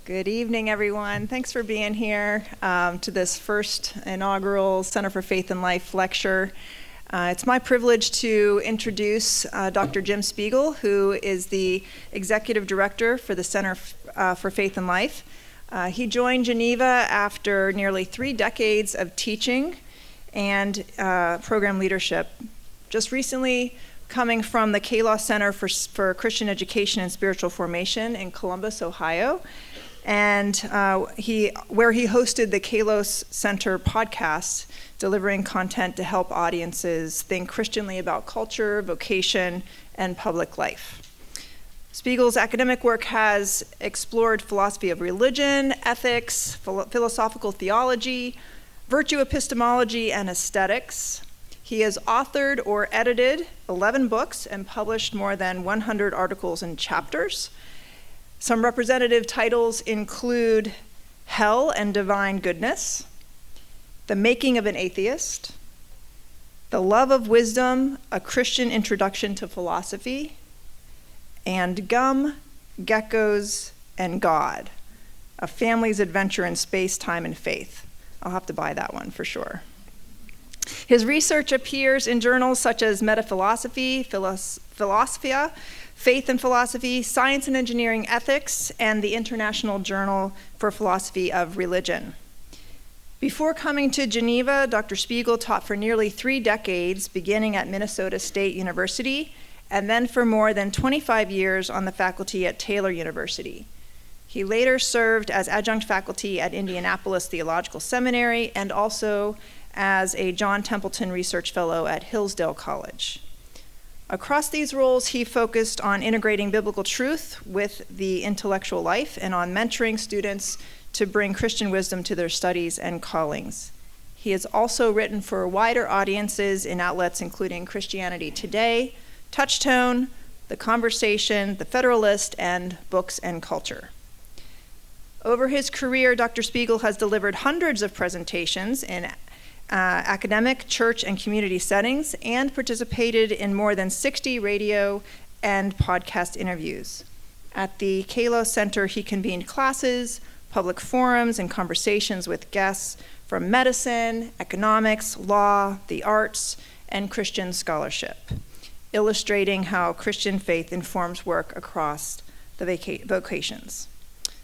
Good evening, everyone. Thanks for being here to this first inaugural Center for Faith and Life lecture. It's my privilege to introduce Dr. Jim Spiegel, who is the Executive Director for the Center for Faith and Life. He joined Geneva after nearly 3 decades of teaching and program leadership. Just recently coming from the Kalos Center for Christian Education and Spiritual Formation in Columbus, Ohio, and where he hosted the Kalos Center podcast, delivering content to help audiences think Christianly about culture, vocation, and public life. Spiegel's academic work has explored philosophy of religion, ethics, philosophical theology, virtue epistemology, and aesthetics. He has authored or edited 11 books and published more than 100 articles and chapters. Some representative titles include Hell and Divine Goodness, The Making of an Atheist, The Love of Wisdom, A Christian Introduction to Philosophy, and Gum, Geckos, and God, A Family's Adventure in Space, Time, and Faith. I'll have to buy that one for sure. His research appears in journals such as Metaphilosophy, Philosophia, Faith and Philosophy, Science and Engineering Ethics, and the International Journal for Philosophy of Religion. Before coming to Geneva, Dr. Spiegel taught for nearly 3 decades, beginning at Minnesota State University, and then for more than 25 years on the faculty at Taylor University. He later served as adjunct faculty at Indianapolis Theological Seminary and also as a John Templeton Research Fellow at Hillsdale College. Across these roles, he focused on integrating biblical truth with the intellectual life and on mentoring students to bring Christian wisdom to their studies and callings. He has also written for wider audiences in outlets including Christianity Today, Touchtone, The Conversation, The Federalist, and Books and Culture. Over his career, Dr. Spiegel has delivered hundreds of presentations in academic, church, and community settings, and participated in more than 60 radio and podcast interviews. At the Kalos Center, he convened classes, public forums, and conversations with guests from medicine, economics, law, the arts, and Christian scholarship, illustrating how Christian faith informs work across the vocations.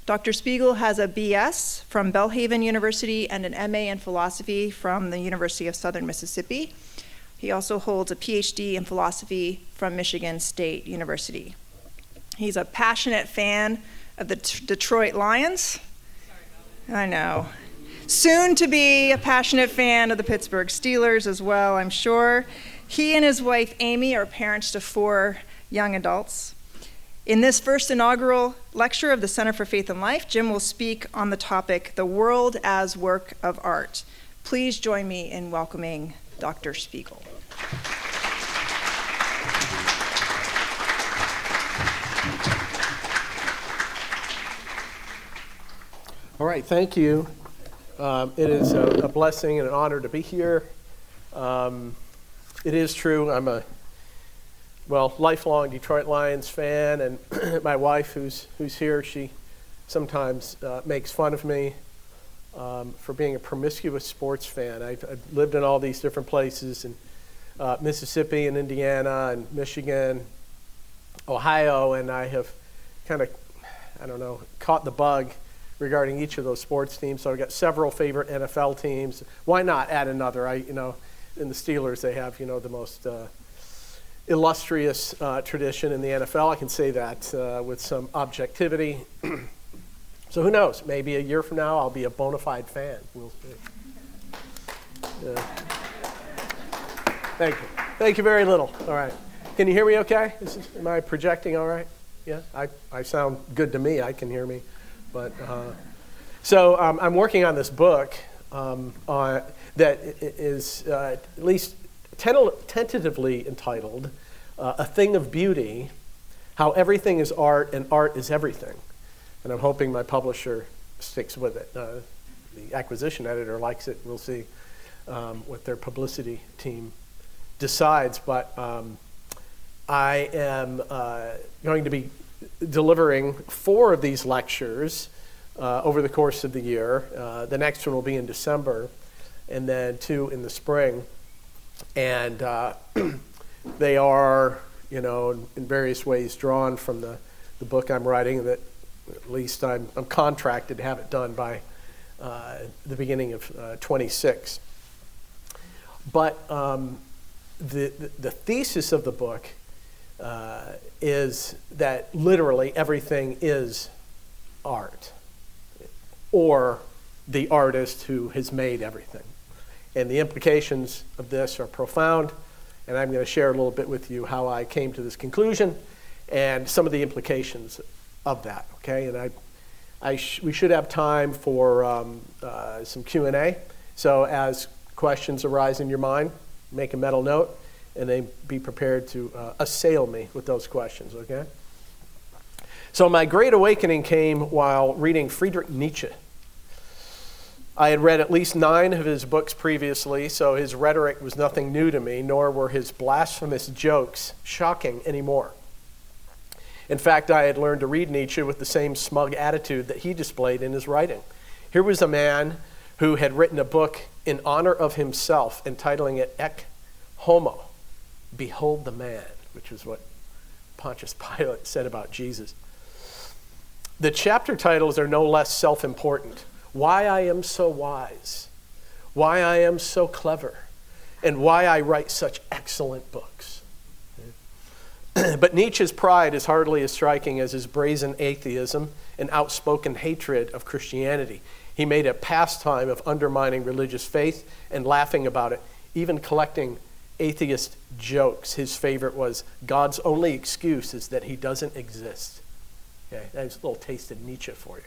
Dr. Spiegel has a BS from Belhaven University and an MA in philosophy from the University of Southern Mississippi. He also holds a PhD in philosophy from Michigan State University. He's a passionate fan of the Detroit Lions. I know. Soon to be a passionate fan of the Pittsburgh Steelers as well, I'm sure. He and his wife, Amy, are parents to 4 young adults. In this first inaugural lecture of the Center for Faith and Life, Jim will speak on the topic, The World as Work of Art. Please join me in welcoming Dr. Spiegel. All right, thank you. It is a blessing and an honor to be here. It is true, I'm a lifelong Detroit Lions fan, and my wife, who's here, she sometimes makes fun of me for being a promiscuous sports fan. I've lived in all these different places, in Mississippi and Indiana and Michigan, Ohio, and I have kind of, caught the bug regarding each of those sports teams. So I've got several favorite NFL teams. Why not add another? In the Steelers, they have, the most illustrious tradition in the NFL. I can say that with some objectivity. So who knows? Maybe a year from now, I'll be a bona fide fan. We'll see. Thank you. Thank you very little. All right. Can you hear me okay? Am I projecting all right? Yeah? I sound good to me. I can hear me. But so I'm working on this book that is at least tentatively entitled A Thing of Beauty, How Everything is Art and Art is Everything. And I'm hoping my publisher sticks with it. The acquisition editor likes it. We'll see what their publicity team decides. But I am going to be delivering 4 of these lectures over the course of the year. The next one will be in December, and then 2 in the spring. And they are, in various ways drawn from the book I'm writing, that at least I'm contracted to have it done by the beginning of 26. But the thesis of the book is that literally everything is art, or the artist who has made everything. And the implications of this are profound, and I'm going to share a little bit with you how I came to this conclusion and some of the implications of that, okay? And we should have time for some Q&A. So as questions arise in your mind, make a mental note, and then be prepared to assail me with those questions, okay? So my great awakening came while reading Friedrich Nietzsche. I had read at least 9 of his books previously, so his rhetoric was nothing new to me, nor were his blasphemous jokes shocking anymore. In fact, I had learned to read Nietzsche with the same smug attitude that he displayed in his writing. Here was a man who had written a book in honor of himself, entitling it Ec Homo, Behold the Man, which is what Pontius Pilate said about Jesus. The chapter titles are no less self-important. Why I am so wise, why I am so clever, and why I write such excellent books. But Nietzsche's pride is hardly as striking as his brazen atheism and outspoken hatred of Christianity. He made a pastime of undermining religious faith and laughing about it, even collecting atheist jokes. His favorite was, God's only excuse is that he doesn't exist. Okay, that's a little taste of Nietzsche for you.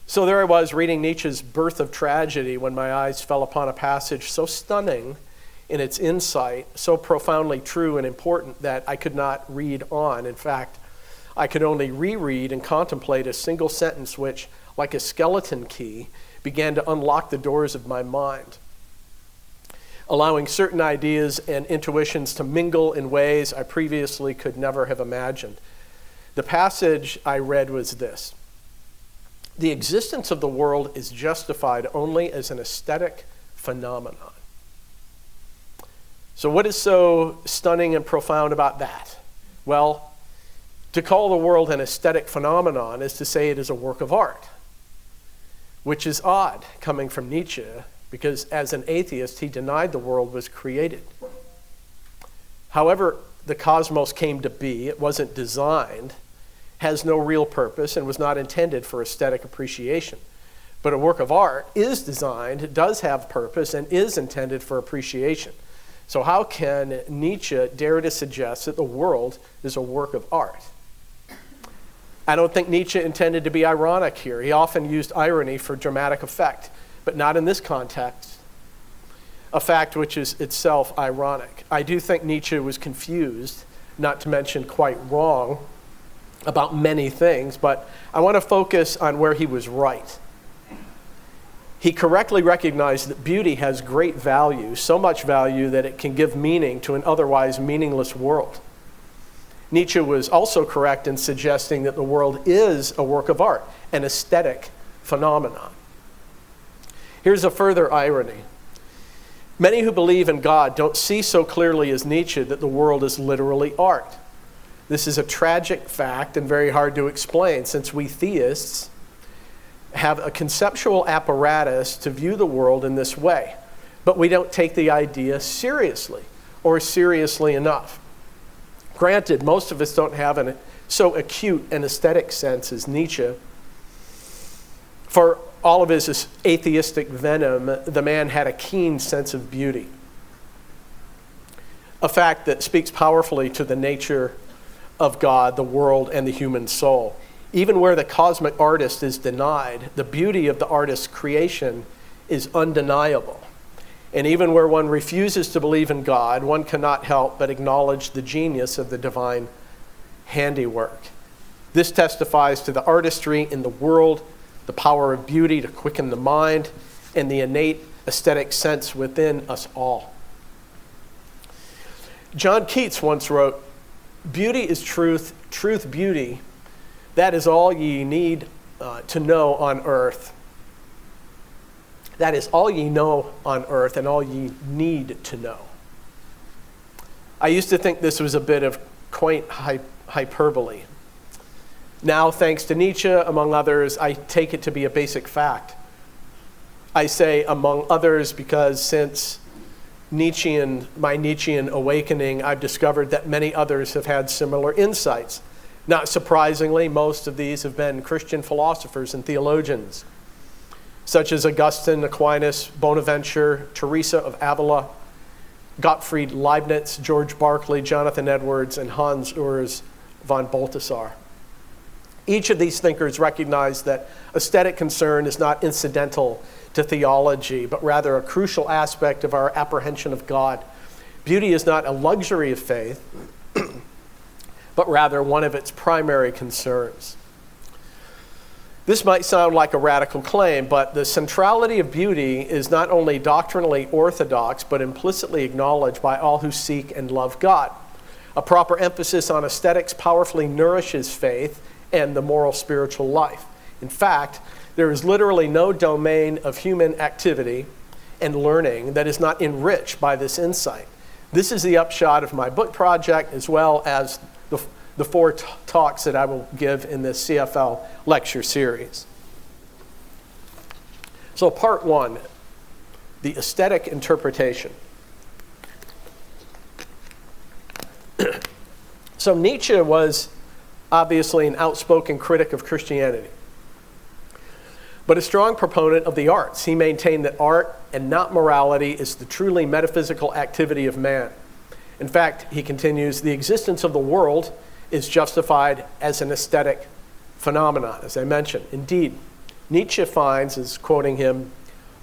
So there I was reading Nietzsche's Birth of Tragedy when my eyes fell upon a passage so stunning in its insight, so profoundly true and important that I could not read on. In fact, I could only reread and contemplate a single sentence which, like a skeleton key, began to unlock the doors of my mind, allowing certain ideas and intuitions to mingle in ways I previously could never have imagined. The passage I read was this: the existence of the world is justified only as an aesthetic phenomenon. So what is so stunning and profound about that? Well, to call the world an aesthetic phenomenon is to say it is a work of art, which is odd coming from Nietzsche, because as an atheist, he denied the world was created. However, the cosmos came to be, it wasn't designed, has no real purpose, and was not intended for aesthetic appreciation. But a work of art is designed, does have purpose, and is intended for appreciation. So how can Nietzsche dare to suggest that the world is a work of art? I don't think Nietzsche intended to be ironic here. He often used irony for dramatic effect, but not in this context, a fact which is itself ironic. I do think Nietzsche was confused, not to mention quite wrong, about many things, but I want to focus on where he was right. He correctly recognized that beauty has great value, so much value that it can give meaning to an otherwise meaningless world. Nietzsche was also correct in suggesting that the world is a work of art, an aesthetic phenomenon. Here's a further irony. Many who believe in God don't see so clearly as Nietzsche that the world is literally art. This is a tragic fact and very hard to explain, since we theists have a conceptual apparatus to view the world in this way, but we don't take the idea seriously or seriously enough. Granted, most of us don't have so acute an aesthetic sense as Nietzsche. For all of his atheistic venom, the man had a keen sense of beauty, a fact that speaks powerfully to the nature of God, the world, and the human soul. Even where the cosmic artist is denied, the beauty of the artist's creation is undeniable. And even where one refuses to believe in God, one cannot help but acknowledge the genius of the divine handiwork. This testifies to the artistry in the world, the power of beauty to quicken the mind, and the innate aesthetic sense within us all. John Keats once wrote, "Beauty is truth, truth beauty. That is all ye need to know on earth. That is all ye know on earth and all ye need to know. I used to think this was a bit of quaint hyperbole. Now, thanks to Nietzsche, among others, I take it to be a basic fact. I say among others because since my Nietzschean awakening, I've discovered that many others have had similar insights. Not surprisingly, most of these have been Christian philosophers and theologians, such as Augustine, Aquinas, Bonaventure, Teresa of Avila, Gottfried Leibniz, George Berkeley, Jonathan Edwards, and Hans Urs von Balthasar. Each of these thinkers recognized that aesthetic concern is not incidental to theology, but rather a crucial aspect of our apprehension of God. Beauty is not a luxury of faith, but rather one of its primary concerns. This might sound like a radical claim, but the centrality of beauty is not only doctrinally orthodox, but implicitly acknowledged by all who seek and love God. A proper emphasis on aesthetics powerfully nourishes faith and the moral spiritual life. In fact, there is literally no domain of human activity and learning that is not enriched by this insight. This is the upshot of my book project, as well as the four talks that I will give in this CFL lecture series. So part one, the aesthetic interpretation. So Nietzsche was obviously an outspoken critic of Christianity, but a strong proponent of the arts. He maintained that art and not morality is the truly metaphysical activity of man. In fact, he continues, the existence of the world is justified as an aesthetic phenomenon, as I mentioned. Indeed, Nietzsche finds, as quoting him,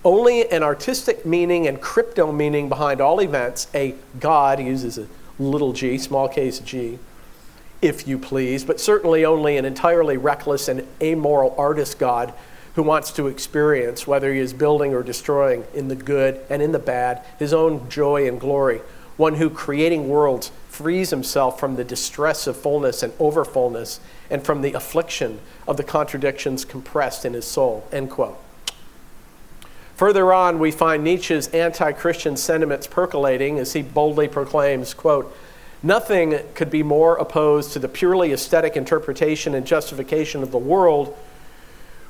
only an artistic meaning and crypto meaning behind all events, a God, he uses a little g, small case g, if you please, but certainly only an entirely reckless and amoral artist God who wants to experience, whether he is building or destroying, in the good and in the bad, his own joy and glory. One who, creating worlds, frees himself from the distress of fullness and overfullness and from the affliction of the contradictions compressed in his soul, end quote. Further on, we find Nietzsche's anti-Christian sentiments percolating as he boldly proclaims, quote, nothing could be more opposed to the purely aesthetic interpretation and justification of the world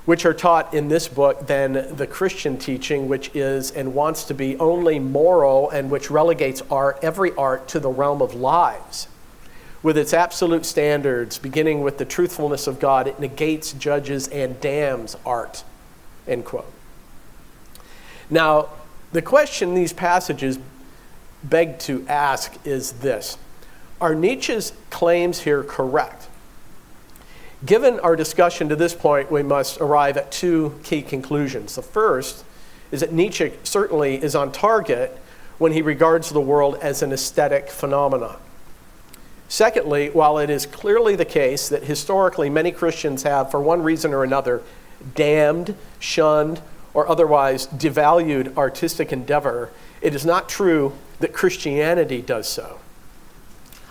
which are taught in this book than the Christian teaching, which is and wants to be only moral and which relegates every art to the realm of lies. With its absolute standards, beginning with the truthfulness of God, it negates, judges, and damns art, end quote. Now, the question these passages beg to ask is this: are Nietzsche's claims here correct? Given our discussion to this point, we must arrive at two key conclusions. The first is that Nietzsche certainly is on target when he regards the world as an aesthetic phenomenon. Secondly, while it is clearly the case that historically many Christians have, for one reason or another, damned, shunned, or otherwise devalued artistic endeavor, it is not true that Christianity does so.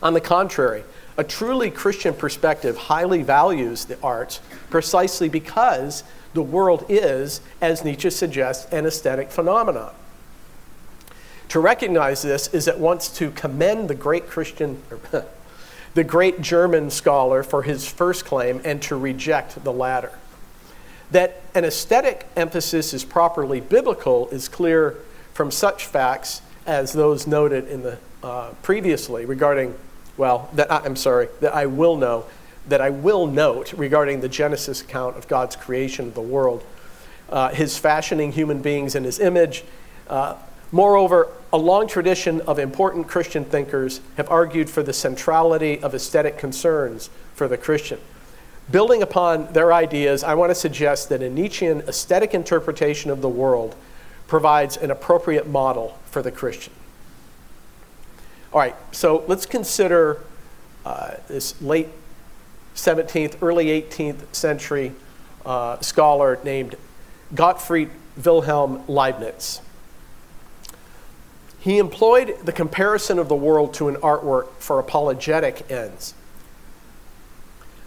On the contrary, a truly Christian perspective highly values the arts precisely because the world is, as Nietzsche suggests, an aesthetic phenomenon. To recognize this is at once to commend the great German scholar for his first claim and to reject the latter. That an aesthetic emphasis is properly biblical is clear from such facts as those noted in the previously regarding that I will note regarding the Genesis account of God's creation of the world, his fashioning human beings in his image. Moreover, a long tradition of important Christian thinkers have argued for the centrality of aesthetic concerns for the Christian. Building upon their ideas, I want to suggest that a Nietzschean aesthetic interpretation of the world provides an appropriate model for the Christian. All right, so let's consider this late 17th, early 18th century scholar named Gottfried Wilhelm Leibniz. He employed the comparison of the world to an artwork for apologetic ends.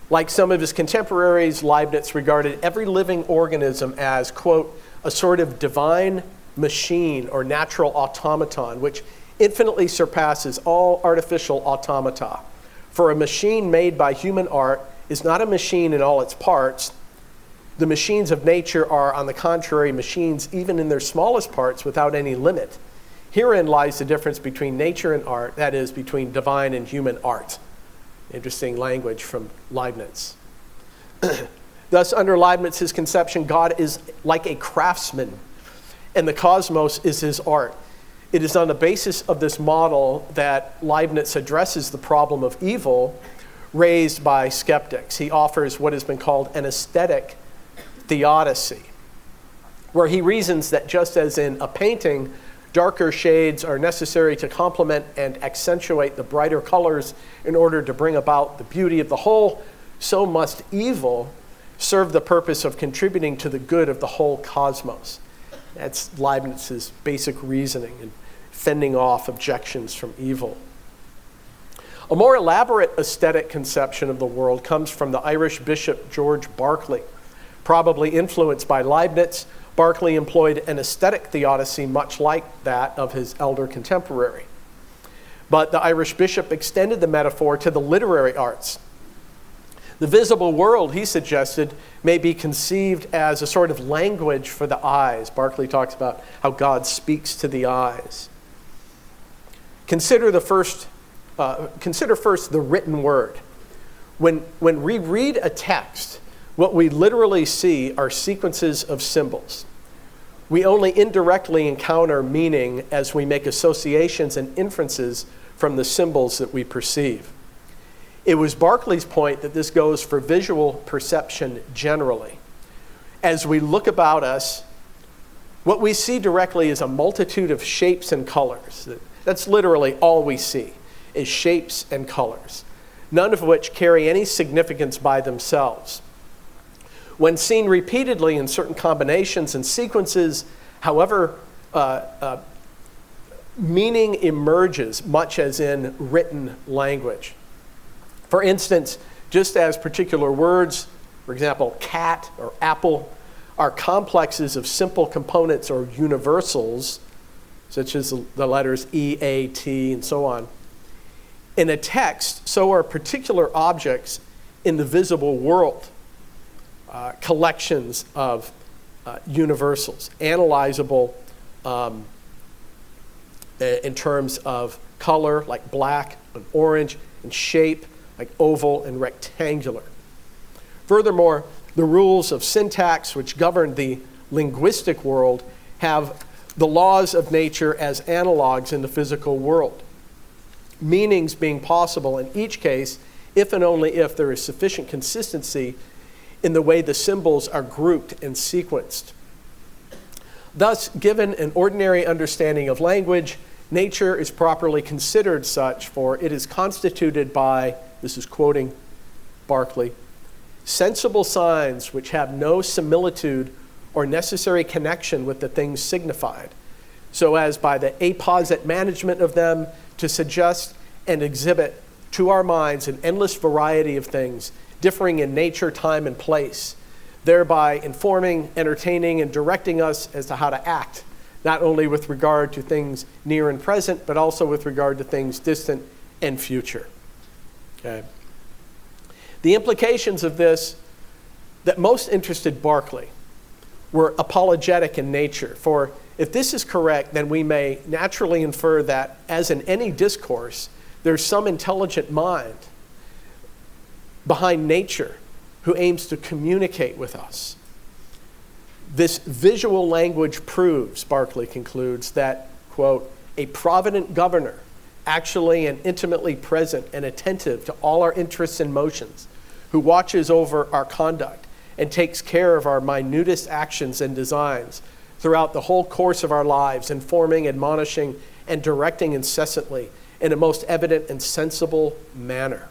Like some of his contemporaries, Leibniz regarded every living organism as, quote, a sort of divine machine or natural automaton, which infinitely surpasses all artificial automata. For a machine made by human art is not a machine in all its parts. The machines of nature are, on the contrary, machines even in their smallest parts without any limit. Herein lies the difference between nature and art, that is, between divine and human art. Interesting language from Leibniz. Thus, under Leibniz's conception, God is like a craftsman, and the cosmos is his art. It is on the basis of this model that Leibniz addresses the problem of evil raised by skeptics. He offers what has been called an aesthetic theodicy, where he reasons that just as in a painting, darker shades are necessary to complement and accentuate the brighter colors in order to bring about the beauty of the whole, so must evil serve the purpose of contributing to the good of the whole cosmos. That's Leibniz's basic reasoning in fending off objections from evil. A more elaborate aesthetic conception of the world comes from the Irish bishop George Berkeley. Probably influenced by Leibniz, Berkeley employed an aesthetic theodicy much like that of his elder contemporary. But the Irish bishop extended the metaphor to the literary arts. The visible world, he suggested, may be conceived as a sort of language for the eyes. Berkeley talks about how God speaks to the eyes. Consider first the written word. When we read a text, what we literally see are sequences of symbols. We only indirectly encounter meaning as we make associations and inferences from the symbols that we perceive. It was Berkeley's point that this goes for visual perception generally. As we look about us, what we see directly is a multitude of shapes and colors. That's literally all we see, is shapes and colors, none of which carry any significance by themselves. When seen repeatedly in certain combinations and sequences, however, meaning emerges, much as in written language. For instance, just as particular words, for example, cat or apple, are complexes of simple components or universals, such as the letters E, A, T, and so on. In a text, so are particular objects in the visible world. Collections of universals, analyzable in terms of color, like black and orange, and shape, like oval and rectangular. Furthermore, the rules of syntax which govern the linguistic world have the laws of nature as analogs in the physical world, meanings being possible in each case if and only if there is sufficient consistency in the way the symbols are grouped and sequenced. Thus, given an ordinary understanding of language, nature is properly considered such, for it is constituted by, this is quoting Berkeley, sensible signs which have no similitude or necessary connection with the things signified, so as by the apposite management of them to suggest and exhibit to our minds an endless variety of things, differing in nature, time, and place, thereby informing, entertaining, and directing us as to how to act, not only with regard to things near and present, but also with regard to things distant and future. Okay. The implications of this that most interested Berkeley were apologetic in nature, for if this is correct, then we may naturally infer that, as in any discourse, there's some intelligent mind behind nature who aims to communicate with us. This visual language proves, Berkeley concludes, that, quote, a provident governor, actually and intimately present and attentive to all our interests and motions, who watches over our conduct and takes care of our minutest actions and designs throughout the whole course of our lives, informing, admonishing, and directing incessantly in a most evident and sensible manner.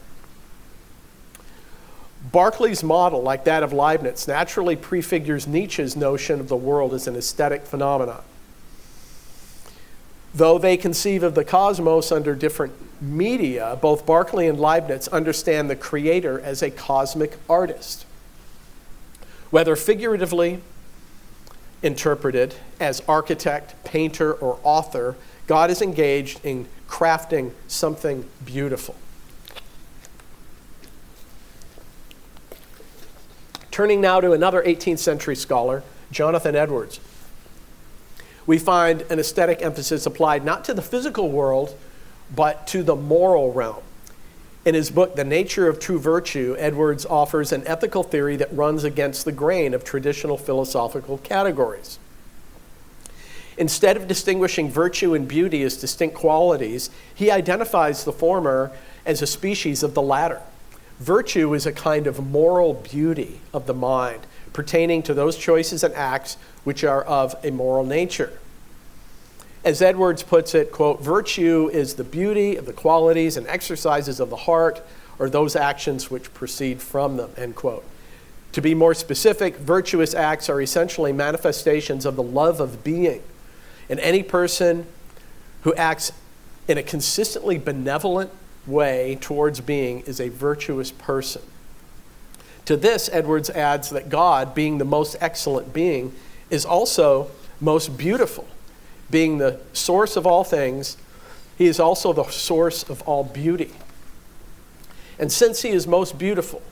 Berkeley's model, like that of Leibniz, naturally prefigures Nietzsche's notion of the world as an aesthetic phenomenon. Though they conceive of the cosmos under different media, both Berkeley and Leibniz understand the creator as a cosmic artist. Whether figuratively interpreted as architect, painter, or author, God is engaged in crafting something beautiful. Turning now to another 18th century scholar, Jonathan Edwards, we find an aesthetic emphasis applied not to the physical world, but to the moral realm. In his book, The Nature of True Virtue, Edwards offers an ethical theory that runs against the grain of traditional philosophical categories. Instead of distinguishing virtue and beauty as distinct qualities, he identifies the former as a species of the latter. Virtue is a kind of moral beauty of the mind, pertaining to those choices and acts which are of a moral nature. As Edwards puts it, quote, virtue is the beauty of the qualities and exercises of the heart, or those actions which proceed from them, end quote. To be more specific, virtuous acts are essentially manifestations of the love of being. And any person who acts in a consistently benevolent way towards being is a virtuous person. To this, Edwards adds that God, being the most excellent being, is also most beautiful. Being the source of all things, he is also the source of all beauty. And since he is most beautiful,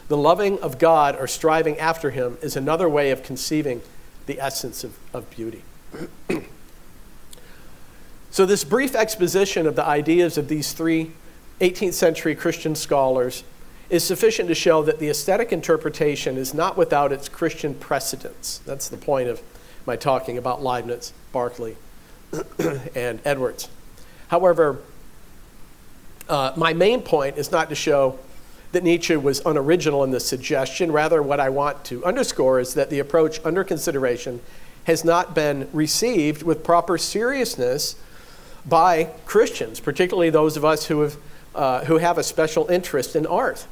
the loving of God or striving after him is another way of conceiving the essence of beauty. So this brief exposition of the ideas of these three 18th century Christian scholars is sufficient to show that the aesthetic interpretation is not without its Christian precedents. That's the point of my talking about Leibniz, Berkeley, and Edwards. However, my main point is not to show that Nietzsche was unoriginal in this suggestion. Rather, what I want to underscore is that the approach under consideration has not been received with proper seriousness by Christians, particularly those of us who have a special interest in art.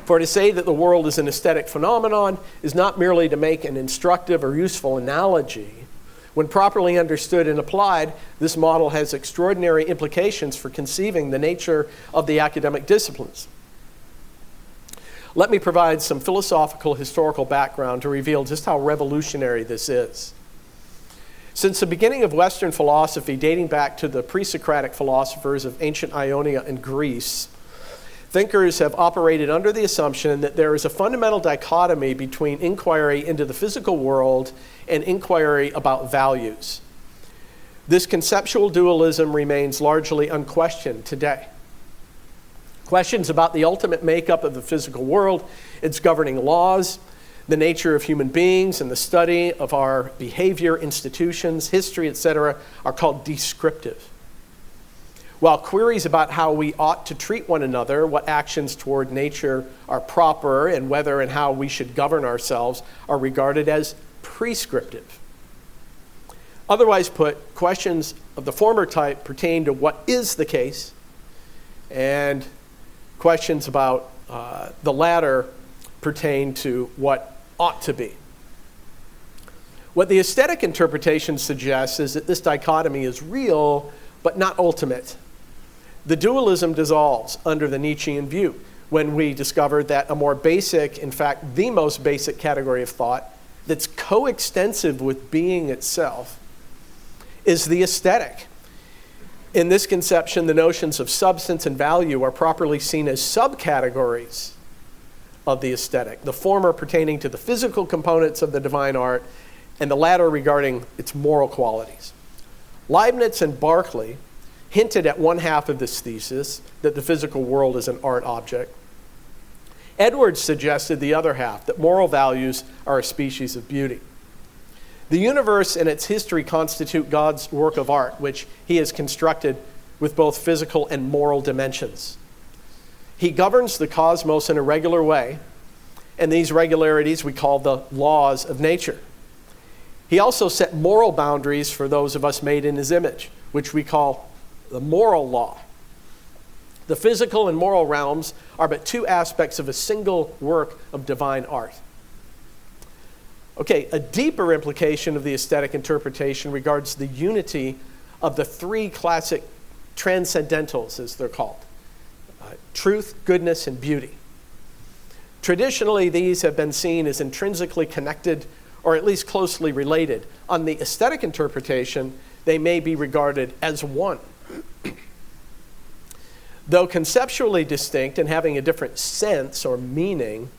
For to say that the world is an aesthetic phenomenon is not merely to make an instructive or useful analogy. When properly understood and applied, this model has extraordinary implications for conceiving the nature of the academic disciplines. Let me provide some philosophical historical background to reveal just how revolutionary this is. Since the beginning of Western philosophy, dating back to the pre-Socratic philosophers of ancient Ionia and Greece, thinkers have operated under the assumption that there is a fundamental dichotomy between inquiry into the physical world and inquiry about values. This conceptual dualism remains largely unquestioned today. Questions about the ultimate makeup of the physical world, its governing laws, the nature of human beings, and the study of our behavior, institutions, history, etc., are called descriptive. While queries about how we ought to treat one another, what actions toward nature are proper, and whether and how we should govern ourselves are regarded as prescriptive. Otherwise put, questions of the former type pertain to what is the case, and questions about the latter pertain to what ought to be. What the aesthetic interpretation suggests is that this dichotomy is real, but not ultimate. The dualism dissolves under the Nietzschean view when we discover that a more basic, in fact, the most basic category of thought that's coextensive with being itself is the aesthetic. In this conception, the notions of substance and value are properly seen as subcategories of the aesthetic, the former pertaining to the physical components of the divine art, and the latter regarding its moral qualities. Leibniz and Berkeley hinted at one half of this thesis, that the physical world is an art object. Edwards suggested the other half, that moral values are a species of beauty. The universe and its history constitute God's work of art, which he has constructed with both physical and moral dimensions. He governs the cosmos in a regular way, and these regularities we call the laws of nature. He also set moral boundaries for those of us made in his image, which we call the moral law. The physical and moral realms are but two aspects of a single work of divine art. Okay, a deeper implication of the aesthetic interpretation regards the unity of the three classic transcendentals, as they're called. Truth, goodness, and beauty. Traditionally, these have been seen as intrinsically connected or at least closely related. On the aesthetic interpretation, they may be regarded as one. Though conceptually distinct and having a different sense or meaning,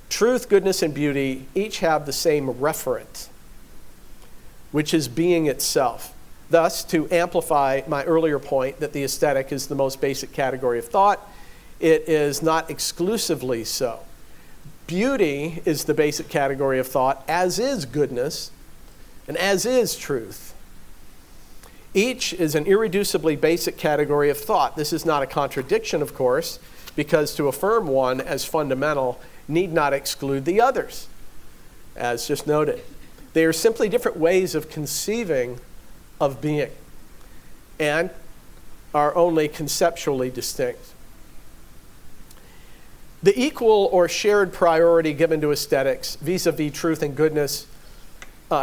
truth, goodness, and beauty each have the same referent, which is being itself. Thus, to amplify my earlier point that the aesthetic is the most basic category of thought, it is not exclusively so. Beauty is the basic category of thought, as is goodness, and as is truth. Each is an irreducibly basic category of thought. This is not a contradiction, of course, because to affirm one as fundamental need not exclude the others, as just noted. They are simply different ways of conceiving of being and are only conceptually distinct. The equal or shared priority given to aesthetics vis-a-vis truth and goodness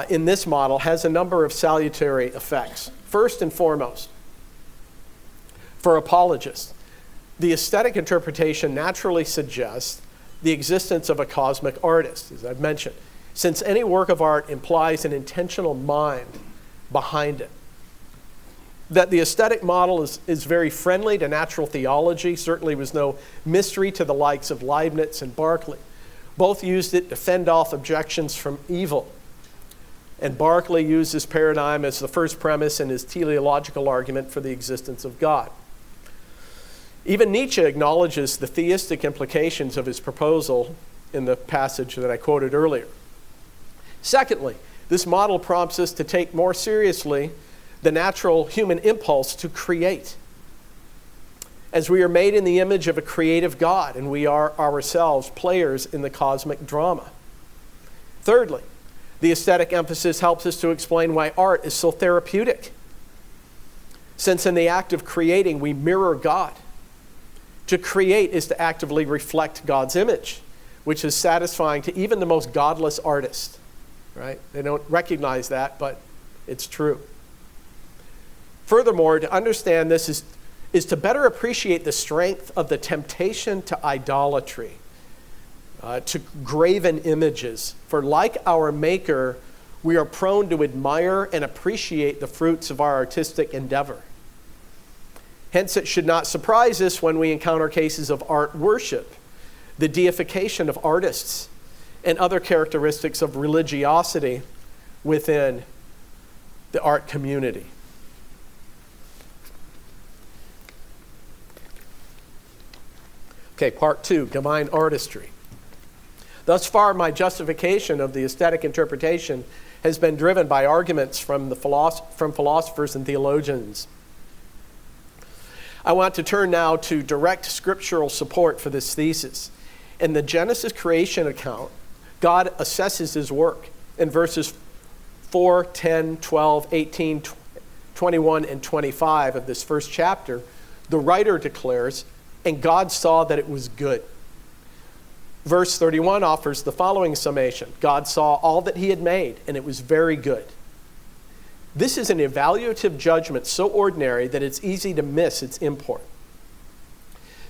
in this model has a number of salutary effects. First and foremost, for apologists, the aesthetic interpretation naturally suggests the existence of a cosmic artist, as I've mentioned, since any work of art implies an intentional mind behind it. That the aesthetic model is very friendly to natural theology certainly was no mystery to the likes of Leibniz and Berkeley. Both used it to fend off objections from evil. And Berkeley used this paradigm as the first premise in his teleological argument for the existence of God. Even Nietzsche acknowledges the theistic implications of his proposal in the passage that I quoted earlier. Secondly, this model prompts us to take more seriously the natural human impulse to create. As we are made in the image of a creative God, and we are ourselves players in the cosmic drama. Thirdly, the aesthetic emphasis helps us to explain why art is so therapeutic. Since in the act of creating, we mirror God. To create is to actively reflect God's image, which is satisfying to even the most godless artist, right? They don't recognize that, but it's true. Furthermore, to understand this is to better appreciate the strength of the temptation to idolatry, to graven images. For like our Maker, we are prone to admire and appreciate the fruits of our artistic endeavor. Hence, it should not surprise us when we encounter cases of art worship, the deification of artists, and other characteristics of religiosity within the art community. Okay, part 2, divine artistry. Thus far, my justification of the aesthetic interpretation has been driven by arguments from philosophers and theologians. I want to turn now to direct scriptural support for this thesis. In the Genesis creation account, God assesses his work. In verses 4, 10, 12, 18, 21, and 25 of this first chapter, the writer declares, "And God saw that it was good." Verse 31 offers the following summation. God saw all that he had made, and it was very good. This is an evaluative judgment so ordinary that it's easy to miss its import.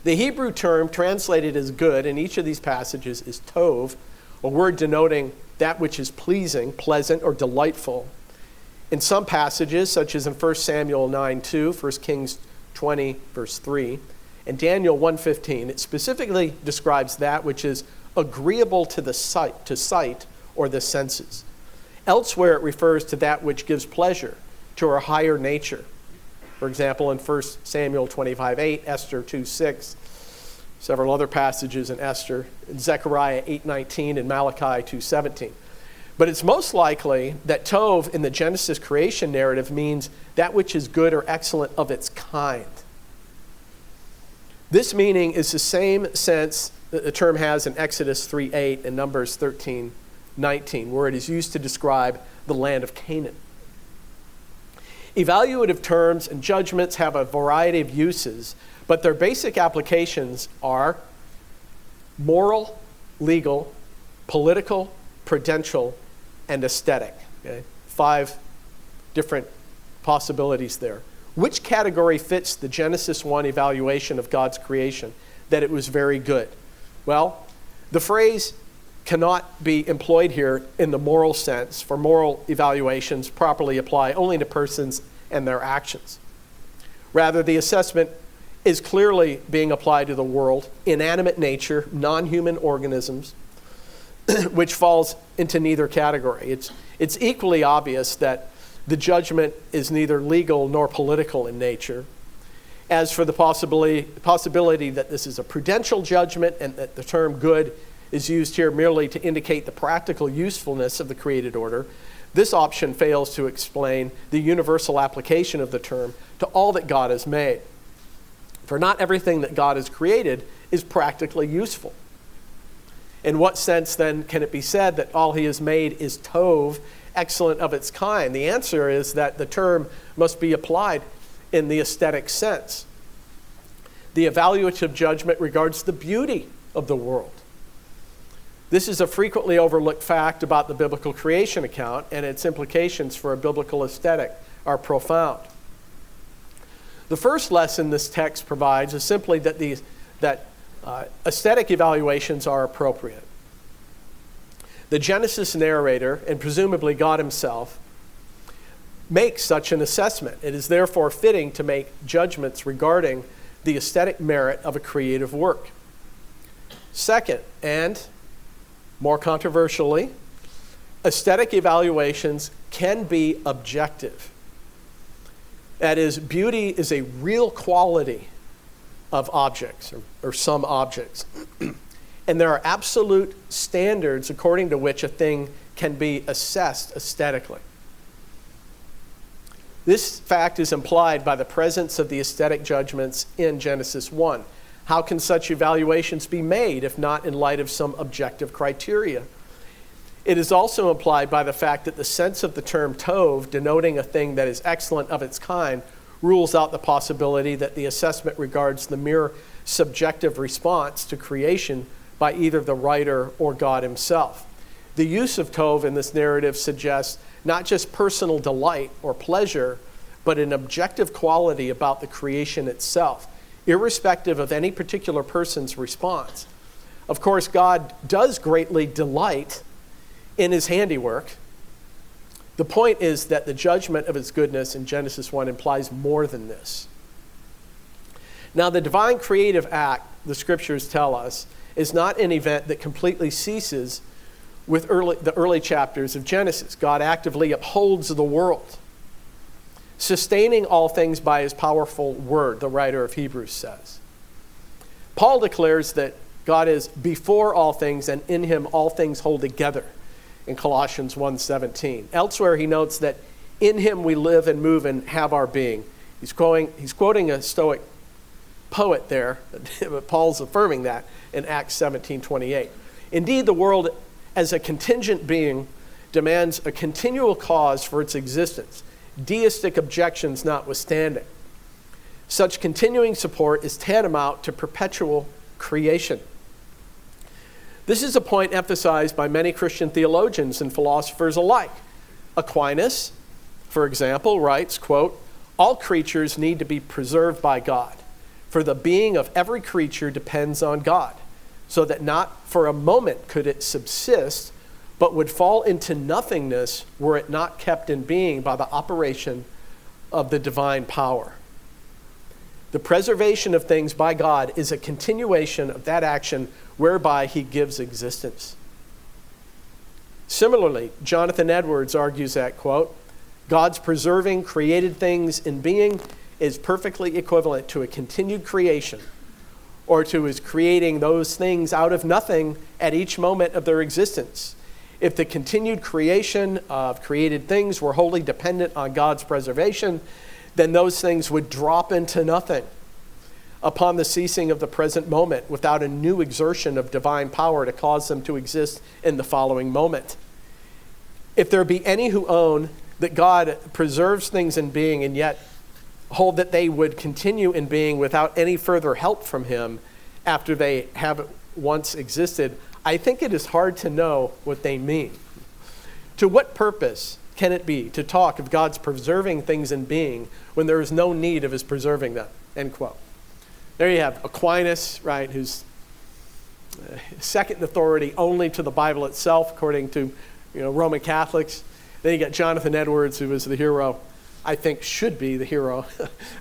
The Hebrew term translated as good in each of these passages is tov, a word denoting that which is pleasing, pleasant, or delightful. In some passages, such as in 1 Samuel 9:2, 1 Kings 20, verse 3, and Daniel 1:15, it specifically describes that which is agreeable to the sight or the senses. Elsewhere, it refers to that which gives pleasure to our higher nature. For example, in 1 Samuel 25:8, Esther 2:6, several other passages in Esther, in Zechariah 8:19, and Malachi 2:17. But it's most likely that tov in the Genesis creation narrative means that which is good or excellent of its kind. This meaning is the same sense that the term has in Exodus 3:8 and Numbers 13:19, where it is used to describe the land of Canaan. Evaluative terms and judgments have a variety of uses, but their basic applications are moral, legal, political, prudential, and aesthetic. Okay? 5 different possibilities there. Which category fits the Genesis 1 evaluation of God's creation, that it was very good? Well, the phrase cannot be employed here in the moral sense, for moral evaluations properly apply only to persons and their actions. Rather, the assessment is clearly being applied to the world, inanimate nature, non-human organisms, which falls into neither category. It's equally obvious that the judgment is neither legal nor political in nature. As for the possibility that this is a prudential judgment and that the term good is used here merely to indicate the practical usefulness of the created order, this option fails to explain the universal application of the term to all that God has made. For not everything that God has created is practically useful. In what sense, then, can it be said that all he has made is tov, excellent of its kind? The answer is that the term must be applied in the aesthetic sense. The evaluative judgment regards the beauty of the world. This is a frequently overlooked fact about the biblical creation account, and its implications for a biblical aesthetic are profound. The first lesson this text provides is simply that aesthetic evaluations are appropriate. The Genesis narrator, and presumably God himself, makes such an assessment. It is therefore fitting to make judgments regarding the aesthetic merit of a creative work. Second, and more controversially, aesthetic evaluations can be objective. That is, beauty is a real quality of objects, or some objects. And there are absolute standards according to which a thing can be assessed aesthetically. This fact is implied by the presence of the aesthetic judgments in Genesis 1. How can such evaluations be made if not in light of some objective criteria? It is also implied by the fact that the sense of the term tov, denoting a thing that is excellent of its kind, rules out the possibility that the assessment regards the mere subjective response to creation by either the writer or God himself. The use of tov in this narrative suggests not just personal delight or pleasure, but an objective quality about the creation itself, irrespective of any particular person's response. Of course, God does greatly delight in his handiwork. The point is that the judgment of its goodness in Genesis 1 implies more than this. Now, the divine creative act, the scriptures tell us, is not an event that completely ceases with the early chapters of Genesis. God actively upholds the world, sustaining all things by his powerful word, the writer of Hebrews says. Paul declares that God is before all things, and in him all things hold together, in Colossians 1:17. Elsewhere, he notes that in him we live and move and have our being. He's quoting a Stoic poet there, but Paul's affirming that in Acts 17:28. Indeed, the world as a contingent being demands a continual cause for its existence, deistic objections notwithstanding. Such continuing support is tantamount to perpetual creation. This is a point emphasized by many Christian theologians and philosophers alike. Aquinas, for example, writes, quote, "All creatures need to be preserved by God, for the being of every creature depends on God, so that not for a moment could it subsist, but would fall into nothingness were it not kept in being by the operation of the divine power." The preservation of things by God is a continuation of that action whereby he gives existence. Similarly, Jonathan Edwards argues that, quote, "God's preserving created things in being is perfectly equivalent to a continued creation, or to his creating those things out of nothing at each moment of their existence. If the continued creation of created things were wholly dependent on God's preservation, then those things would drop into nothing upon the ceasing of the present moment without a new exertion of divine power to cause them to exist in the following moment. If there be any who own that God preserves things in being and yet hold that they would continue in being without any further help from him after they have once existed, I think it is hard to know what they mean. To what purpose can it be to talk of God's preserving things in being when there is no need of his preserving them? End quote. There you have Aquinas, right, who's second in authority only to the Bible itself, according to Roman Catholics. Then you got Jonathan Edwards, who is the hero, I think should be the hero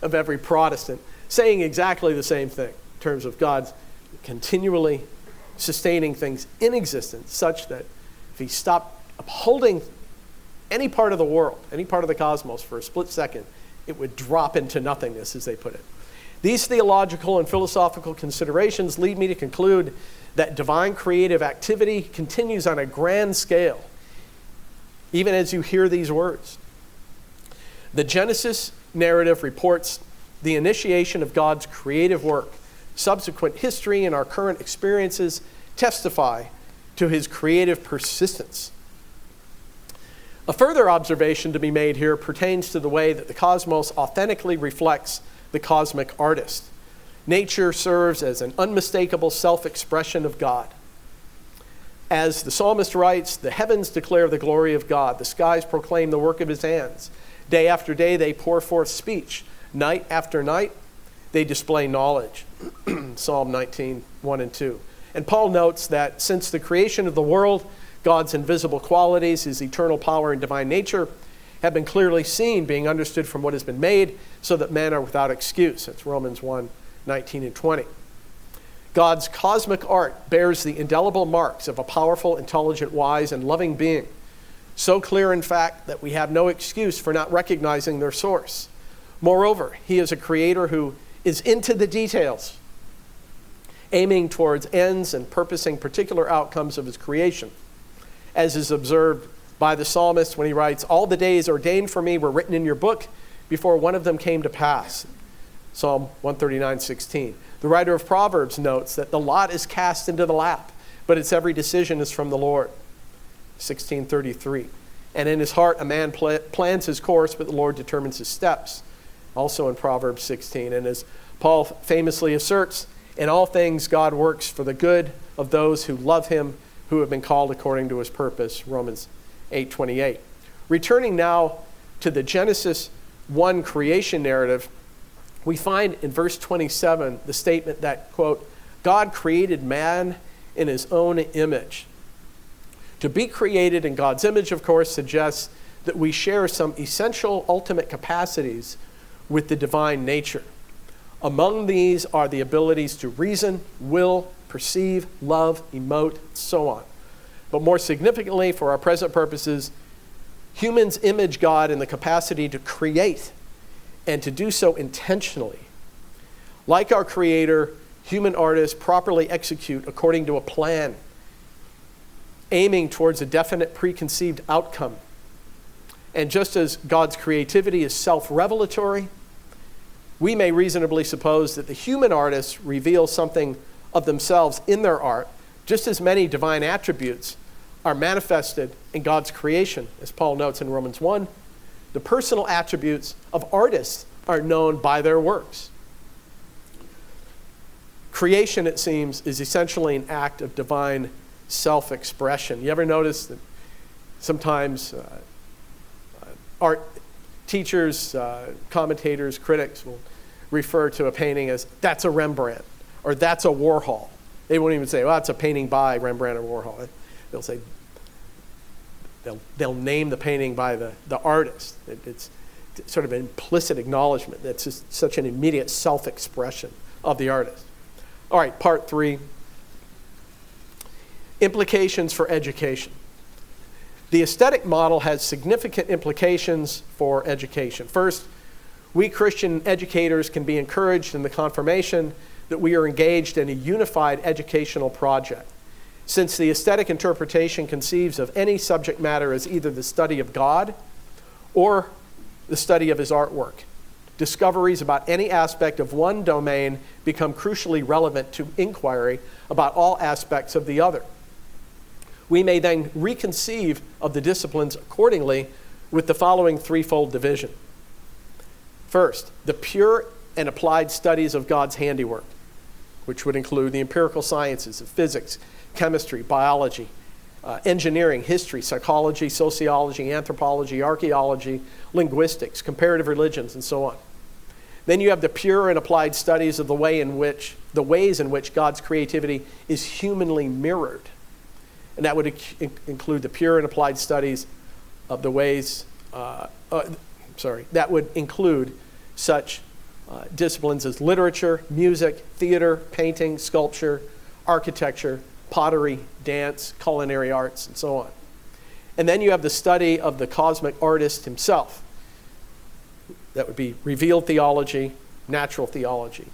of every Protestant, saying exactly the same thing in terms of God's continually sustaining things in existence, such that if he stopped upholding any part of the world, any part of the cosmos for a split second, it would drop into nothingness, as they put it. These theological and philosophical considerations lead me to conclude that divine creative activity continues on a grand scale, even as you hear these words. The Genesis narrative reports the initiation of God's creative work. Subsequent history and our current experiences testify to his creative persistence. A further observation to be made here pertains to the way that the cosmos authentically reflects the cosmic artist. Nature serves as an unmistakable self-expression of God. As the psalmist writes, the heavens declare the glory of God. The skies proclaim the work of his hands. Day after day they pour forth speech. Night after night they display knowledge. Psalm 19, 1 and 2. And Paul notes that since the creation of the world, God's invisible qualities, his eternal power and divine nature, have been clearly seen, being understood from what has been made, so that men are without excuse. That's Romans 1, 19 and 20. God's cosmic art bears the indelible marks of a powerful, intelligent, wise, and loving being, so clear in fact that we have no excuse for not recognizing their source. Moreover, he is a creator who is into the details, aiming towards ends and purposing particular outcomes of his creation, as is observed by the psalmist when he writes, all the days ordained for me were written in your book before one of them came to pass. Psalm 139:16. The writer of Proverbs notes that the lot is cast into the lap, but its every decision is from the Lord. 16:33. And in his heart a man plans his course, but the Lord determines his steps. Also in Proverbs 16. And as Paul famously asserts, in all things God works for the good of those who love him, who have been called according to his purpose. Romans 8:28. Returning now to the Genesis 1 creation narrative, we find in verse 27 the statement that, quote, God created man in his own image. To be created in God's image, of course, suggests that we share some essential ultimate capacities with the divine nature. Among these are the abilities to reason, will, perceive, love, emote, so on. But more significantly, for our present purposes, humans image God in the capacity to create and to do so intentionally. Like our Creator, human artists properly execute according to a plan, aiming towards a definite preconceived outcome. And just as God's creativity is self-revelatory, we may reasonably suppose that the human artists reveal something of themselves in their art, just as many divine attributes are manifested in God's creation. As Paul notes in Romans 1, the personal attributes of artists are known by their works. Creation, it seems, is essentially an act of divine self-expression. You ever notice that sometimes art teachers, commentators, critics will refer to a painting as, that's a Rembrandt, or that's a Warhol. They won't even say, well, that's a painting by Rembrandt or Warhol. They'll say, they'll name the painting by the artist. It's sort of an implicit acknowledgement. That's just such an immediate self-expression of the artist. All right, part 3. Implications for education. The aesthetic model has significant implications for education. First, we Christian educators can be encouraged in the confirmation that we are engaged in a unified educational project. Since the aesthetic interpretation conceives of any subject matter as either the study of God or the study of his artwork, discoveries about any aspect of one domain become crucially relevant to inquiry about all aspects of the other. We may then reconceive of the disciplines accordingly with the following threefold division. First, the pure and applied studies of God's handiwork, which would include the empirical sciences of physics, chemistry, biology, engineering, history, psychology, sociology, anthropology, archaeology, linguistics, comparative religions, and so on. Then you have the pure and applied studies of the ways in which God's creativity is humanly mirrored. And that would include the pure and applied studies of the ways, that would include such disciplines as literature, music, theater, painting, sculpture, architecture, pottery, dance, culinary arts, and so on. And then you have the study of the cosmic artist himself. That would be revealed theology, natural theology.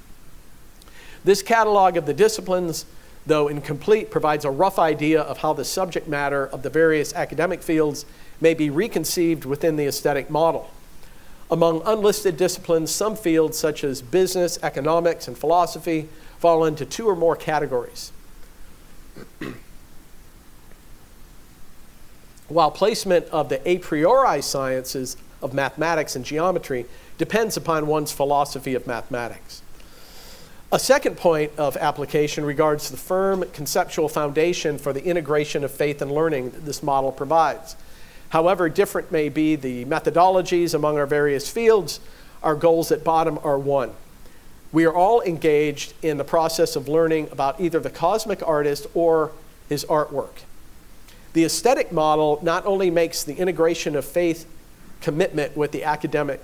This catalog of the disciplines, though incomplete, provides a rough idea of how the subject matter of the various academic fields may be reconceived within the aesthetic model. Among unlisted disciplines, some fields such as business, economics, and philosophy fall into two or more categories. While placement of the a priori sciences of mathematics and geometry depends upon one's philosophy of mathematics. A second point of application regards the firm conceptual foundation for the integration of faith and learning that this model provides. However different may be the methodologies among our various fields, our goals at bottom are one. We are all engaged in the process of learning about either the cosmic artist or his artwork. The aesthetic model not only makes the integration of faith commitment with the academic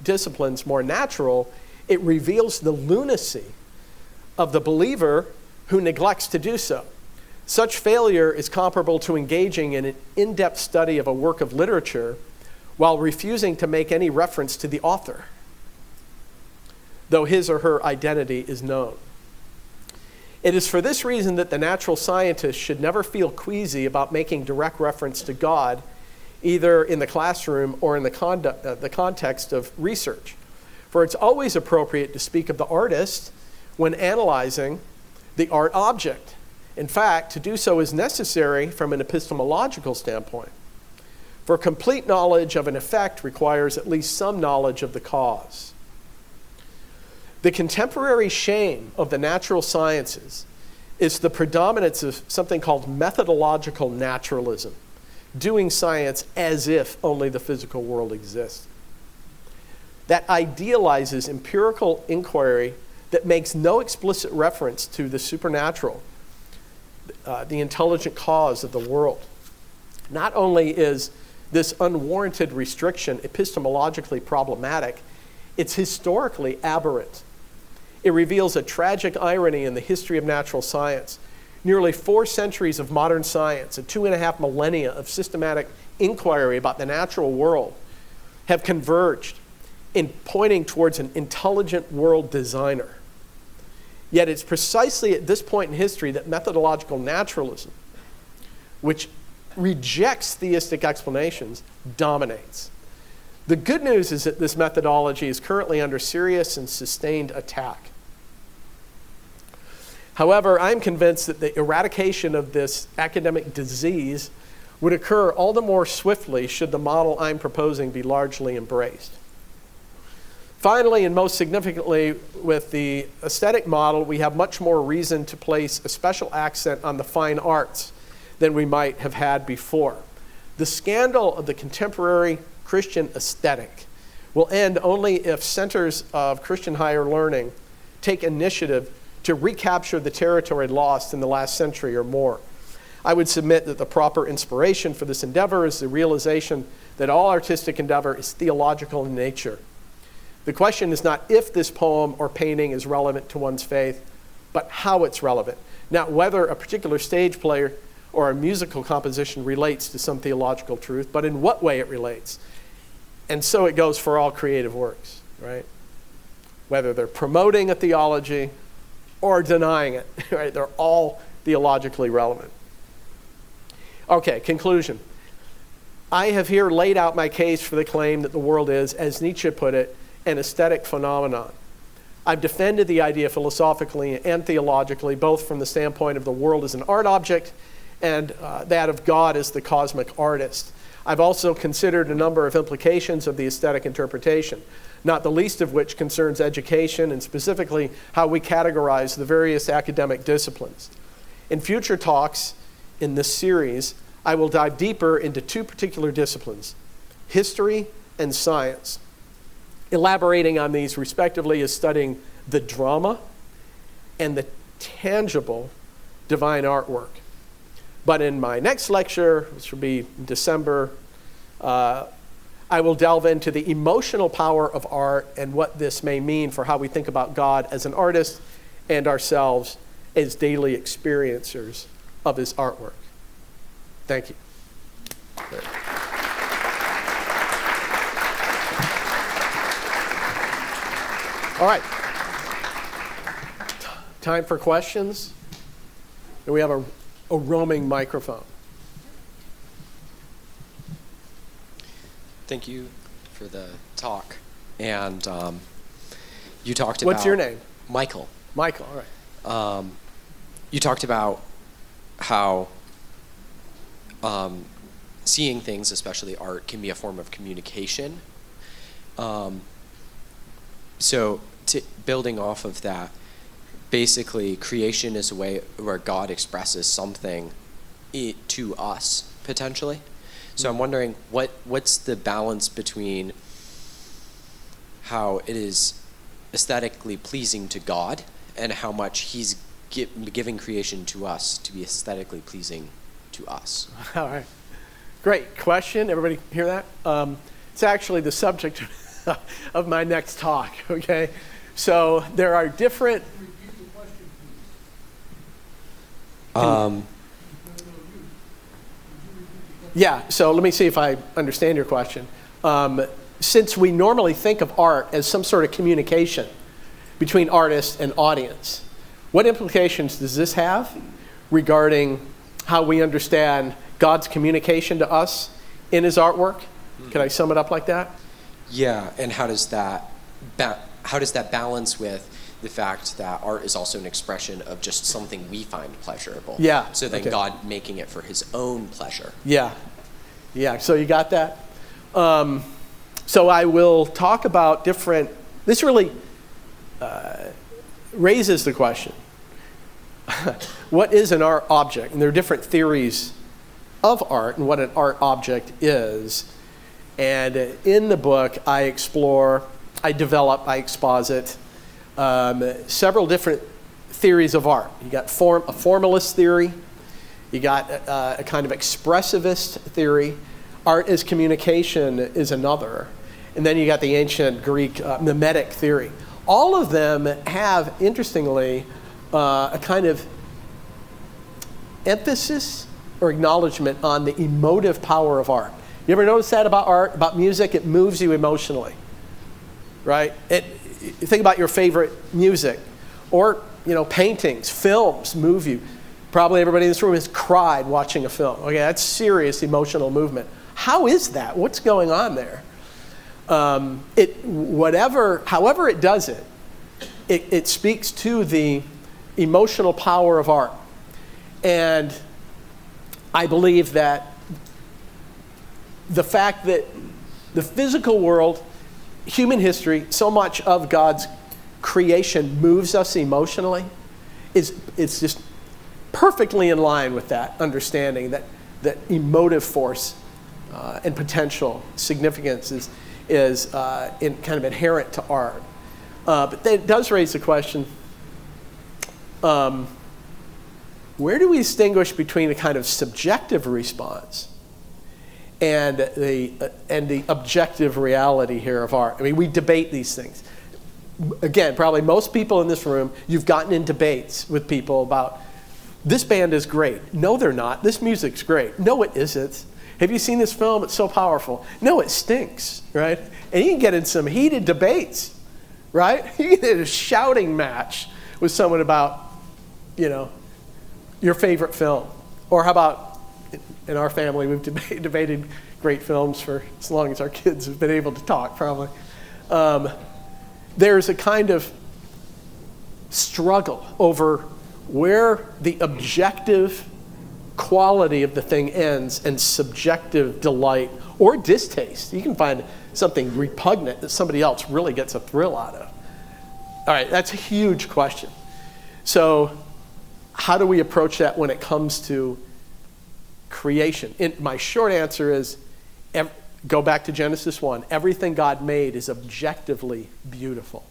disciplines more natural, it reveals the lunacy of the believer who neglects to do so. Such failure is comparable to engaging in an in-depth study of a work of literature while refusing to make any reference to the author, though his or her identity is known. It is for this reason that the natural scientist should never feel queasy about making direct reference to God, either in the classroom or in the context of research. For it's always appropriate to speak of the artist when analyzing the art object. In fact, to do so is necessary from an epistemological standpoint. For complete knowledge of an effect requires at least some knowledge of the cause. The contemporary shame of the natural sciences is the predominance of something called methodological naturalism, doing science as if only the physical world exists. That idealizes empirical inquiry that makes no explicit reference to the supernatural, the intelligent cause of the world. Not only is this unwarranted restriction epistemologically problematic, it's historically aberrant. It reveals a tragic irony in the history of natural science. Nearly 4 centuries of modern science and 2.5 millennia of systematic inquiry about the natural world have converged in pointing towards an intelligent world designer. Yet it's precisely at this point in history that methodological naturalism, which rejects theistic explanations, dominates. The good news is that this methodology is currently under serious and sustained attack. However, I'm convinced that the eradication of this academic disease would occur all the more swiftly should the model I'm proposing be largely embraced. Finally, and most significantly, with the aesthetic model, we have much more reason to place a special accent on the fine arts than we might have had before. The scandal of the contemporary Christian aesthetic will end only if centers of Christian higher learning take initiative to recapture the territory lost in the last century or more. I would submit that the proper inspiration for this endeavor is the realization that all artistic endeavor is theological in nature. The question is not if this poem or painting is relevant to one's faith, but how it's relevant. Not whether a particular stage play or a musical composition relates to some theological truth, but in what way it relates. And so it goes for all creative works, right? Whether they're promoting a theology or denying it, right? They're all theologically relevant. Okay, conclusion. I have here laid out my case for the claim that the world is, as Nietzsche put it, an aesthetic phenomenon. I've defended the idea philosophically and theologically, both from the standpoint of the world as an art object and that of God as the cosmic artist. I've also considered a number of implications of the aesthetic interpretation, not the least of which concerns education and specifically how we categorize the various academic disciplines. In future talks, in this series, I will dive deeper into two particular disciplines, history and science. Elaborating on these respectively is studying the drama and the tangible divine artwork. But in my next lecture, which will be in December, I will delve into the emotional power of art and what this may mean for how we think about God as an artist and ourselves as daily experiencers of his artwork. Thank you. All right. Time for questions. And we have a roaming microphone. Thank you for the talk. And you talked about... What's your name? Michael. Michael, all right. You talked about how seeing things, especially art, can be a form of communication. So building off of that, basically creation is a way where God expresses something to us, potentially. So I'm wondering, what's the balance between how it is aesthetically pleasing to God and how much he's giving creation to us to be aesthetically pleasing to us? All right. Great question. Everybody hear that? It's actually the subject of my next talk, okay? So there are different... Yeah, so let me see if I understand your question. Since we normally think of art as some sort of communication between artist and audience, what implications does this have regarding how we understand God's communication to us in his artwork? Can I sum it up like that? Yeah, and how does that balance with the fact that art is also an expression of just something we find pleasurable? Yeah. So then okay. God making it for his own pleasure. Yeah. Yeah, so you got that? So I will talk about different, this really raises the question, what is an art object? And there are different theories of art and what an art object is. And in the book, I explore, I develop, I exposit several different theories of art. You got a formalist theory, you got a kind of expressivist theory, art as communication is another, and then you got the ancient Greek mimetic theory. All of them have, interestingly, a kind of emphasis or acknowledgement on the emotive power of art. You ever notice that about art, about music? It moves you emotionally, right? Think about your favorite music, or paintings, films move you. Probably everybody in this room has cried watching a film. Okay, that's serious emotional movement. How is that? What's going on there? However it does it, it speaks to the emotional power of art. And I believe that the fact that the physical world, human history, so much of God's creation moves us emotionally, it's just perfectly in line with that understanding that emotive force and potential significance is kind of inherent to art. But that does raise the question, where do we distinguish between a kind of subjective response and the objective reality here of art? I mean, we debate these things. Again, probably most people in this room, you've gotten in debates with people about, this band is great. No, they're not. This music's great. No, it isn't. Have you seen this film? It's so powerful. No, it stinks, right? And you can get in some heated debates, right? You can get in a shouting match with someone about, your favorite film. Or how about, in our family, we've debated great films for as long as our kids have been able to talk, probably. There's a kind of struggle over where the objective quality of the thing ends and subjective delight or distaste. You can find something repugnant that somebody else really gets a thrill out of. All right, that's a huge question. So how do we approach that when it comes to creation. My short answer is, go back to Genesis 1. Everything God made is objectively beautiful.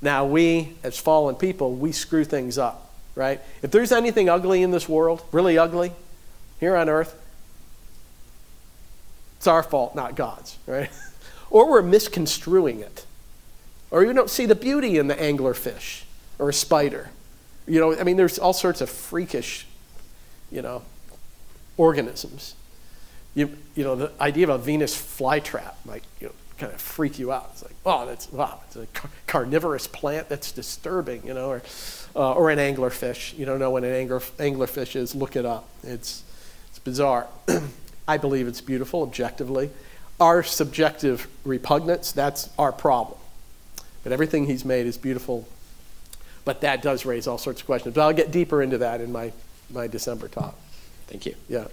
Now we, as fallen people, we screw things up, right? If there's anything ugly in this world, really ugly, here on earth, it's our fault, not God's, right? Or we're misconstruing it. Or you don't see the beauty in the anglerfish or a spider. There's all sorts of freakish, organisms. The idea of a Venus flytrap might, kind of freak you out. It's like, it's a carnivorous plant that's disturbing, or an anglerfish. You don't know what an anglerfish is, look it up. It's bizarre. I believe it's beautiful objectively. Our subjective repugnance, that's our problem. But everything he's made is beautiful. But that does raise all sorts of questions. But I'll get deeper into that in my December talk. Thank you. Yeah.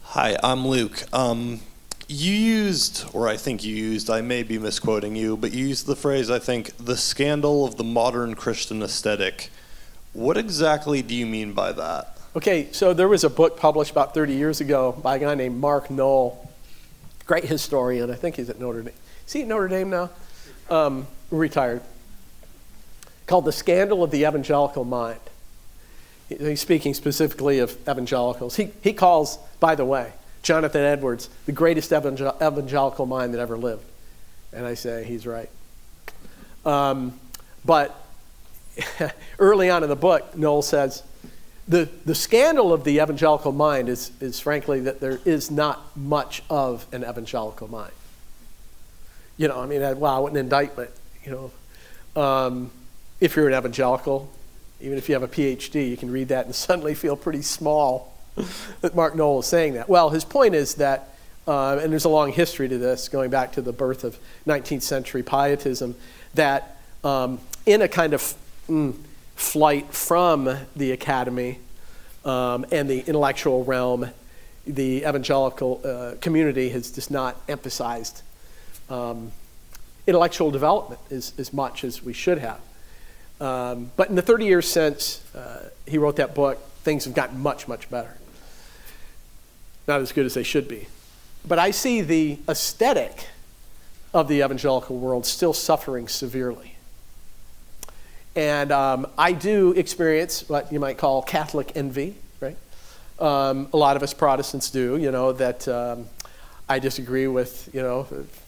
Hi, I'm Luke. You used, or I think you used, I may be misquoting you, but you used the phrase, I think, the scandal of the modern Christian aesthetic. What exactly do you mean by that? Okay, so there was a book published about 30 years ago by a guy named Mark Knoll, great historian. I think he's at Notre Dame. Is he at Notre Dame now? Retired. Called The Scandal of the Evangelical Mind. He's speaking specifically of evangelicals. He calls, by the way, Jonathan Edwards the greatest evangelical mind that ever lived. And I say he's right. But early on in the book, Knoll says, the scandal of the evangelical mind is frankly that there is not much of an evangelical mind. Wow, what an indictment. If you're an evangelical, even if you have a PhD, you can read that and suddenly feel pretty small that Mark Knoll is saying that. Well, his point is that, and there's a long history to this, going back to the birth of 19th century pietism, that in a kind of flight from the academy and the intellectual realm, the evangelical community has just not emphasized intellectual development as much as we should have. But in the 30 years since he wrote that book, things have gotten much, much better. Not as good as they should be. But I see the aesthetic of the evangelical world still suffering severely. And I do experience what you might call Catholic envy, right? A lot of us Protestants do, that I disagree with,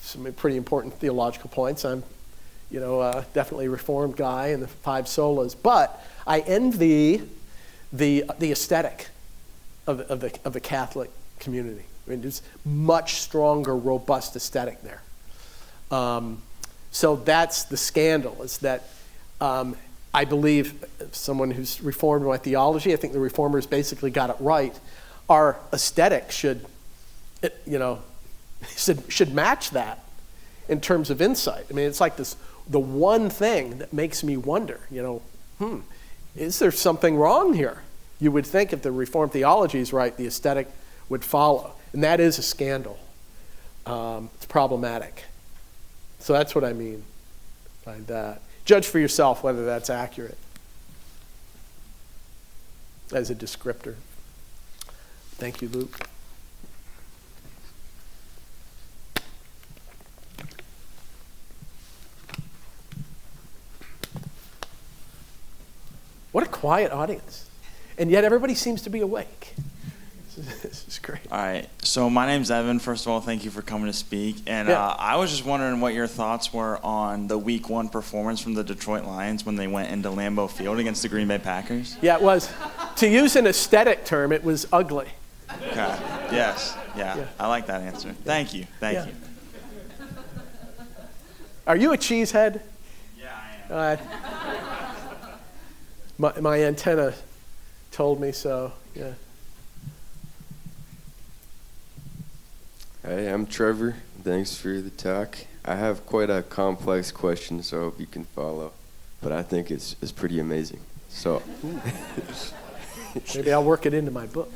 some pretty important theological points. I'm definitely a Reformed guy in the 5 solas, but I envy the aesthetic of the Catholic community. There's much stronger, robust aesthetic there. So that's the scandal, is that I believe, someone who's reformed my theology, I think the reformers basically got it right. Our aesthetic should match that in terms of insight. It's like the one thing that makes me wonder, is there something wrong here? You would think if the Reformed theology is right, the aesthetic would follow. And that is a scandal. It's problematic. So that's what I mean by that. Judge for yourself whether that's accurate as a descriptor. Thank you, Luke. What a quiet audience. And yet everybody seems to be awake. This is great. All right. So my name's Evan. First of all, thank you for coming to speak. And I was just wondering what your thoughts were on the Week 1 performance from the Detroit Lions when they went into Lambeau Field against the Green Bay Packers. Yeah, it was. To use an aesthetic term, it was ugly. Okay. Yes. Yeah. I like that answer. Thank you. Thank you. Are you a cheesehead? Yeah, I am. My antenna told me so, yeah. Hi, I'm Trevor. Thanks for the talk. I have quite a complex question, so I hope you can follow. But I think it's pretty amazing. So maybe I'll work it into my book.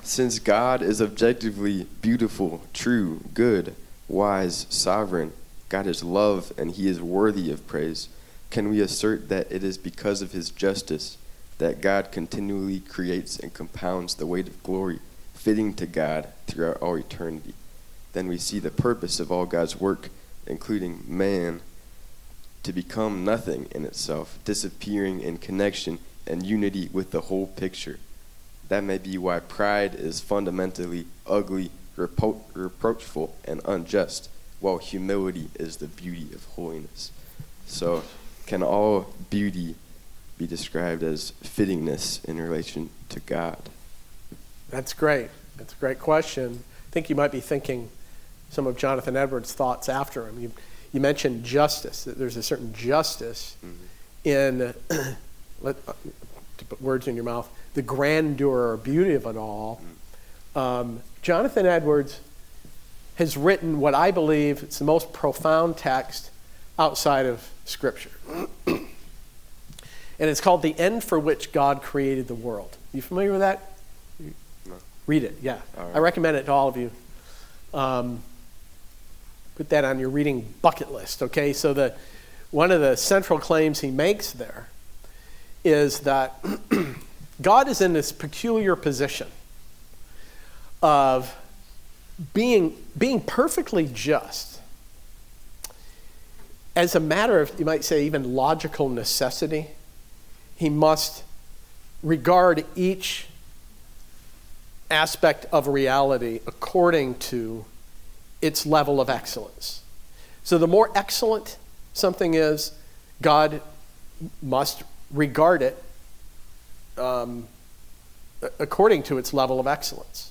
Since God is objectively beautiful, true, good, wise, sovereign, God is love, and he is worthy of praise, can we assert that it is because of his justice that God continually creates and compounds the weight of glory fitting to God throughout all eternity? Then we see the purpose of all God's work, including man, to become nothing in itself, disappearing in connection and unity with the whole picture. That may be why pride is fundamentally ugly, reproachful, and unjust, while humility is the beauty of holiness. So, can all beauty be described as fittingness in relation to God? That's great. That's a great question. I think you might be thinking some of Jonathan Edwards' thoughts after him. You mentioned justice, that there's a certain justice in, to put words in your mouth, the grandeur or beauty of it all. Jonathan Edwards has written what I believe is the most profound text outside of Scripture. And it's called The End for Which God Created the World. You familiar with that? No. Read it, yeah. All right. I recommend it to all of you. Put that on your reading bucket list, okay? So one of the central claims he makes there is that God is in this peculiar position of being perfectly just. As a matter of, you might say, even logical necessity, he must regard each aspect of reality according to its level of excellence. So the more excellent something is, God must regard it according to its level of excellence.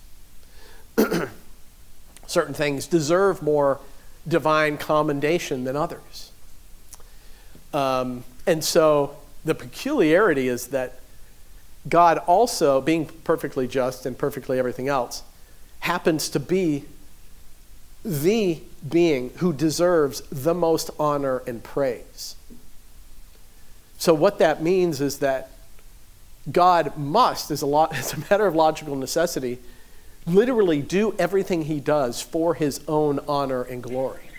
Certain things deserve more divine commendation than others. And so the peculiarity is that God also, being perfectly just and perfectly everything else, happens to be the being who deserves the most honor and praise. So what that means is that God must, as a matter of logical necessity, literally do everything he does for his own honor and glory.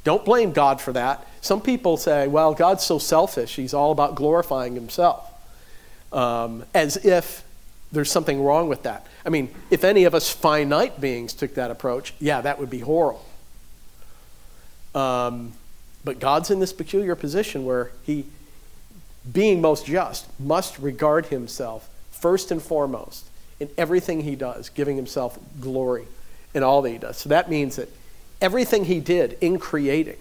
Don't blame God for that. Some people say, well, God's so selfish, he's all about glorifying himself. As if there's something wrong with that. I mean, if any of us finite beings took that approach, yeah, that would be horrible. But God's in this peculiar position where he, being most just, must regard himself first and foremost in everything he does, giving himself glory in all that he does. So that means that everything he did in creating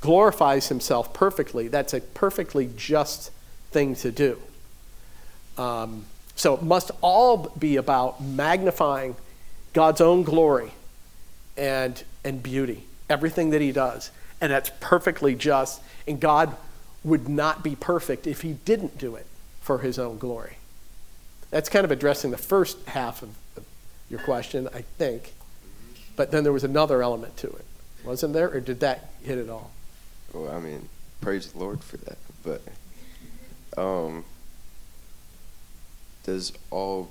glorifies himself perfectly. That's a perfectly just thing to do. So it must all be about magnifying God's own glory and beauty, everything that he does. And that's perfectly just. And God would not be perfect if he didn't do it for his own glory. That's kind of addressing the first half of your question, I think. But then there was another element to it. Wasn't there? Or did that hit it all? Well, I mean, praise the Lord for that. But is all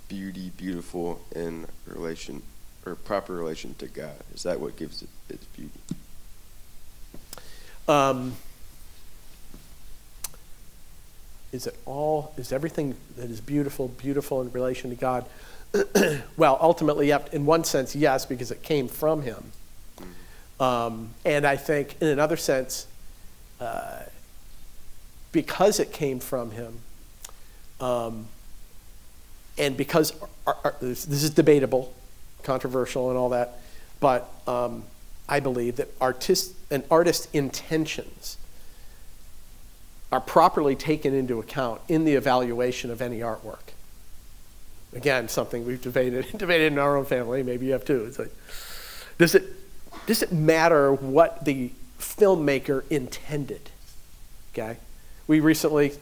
beauty beautiful in relation or proper relation to God? Is that what gives it its beauty? Is everything that is beautiful in relation to God? Well, ultimately, in one sense, yes, because it came from him. And I think in another sense, because it came from him, and because this is debatable, controversial and all that, but I believe that an artist's intentions are properly taken into account in the evaluation of any artwork. Again, something we've debated in our own family. Maybe you have too. It's like, does it matter what the filmmaker intended? Okay, we recently,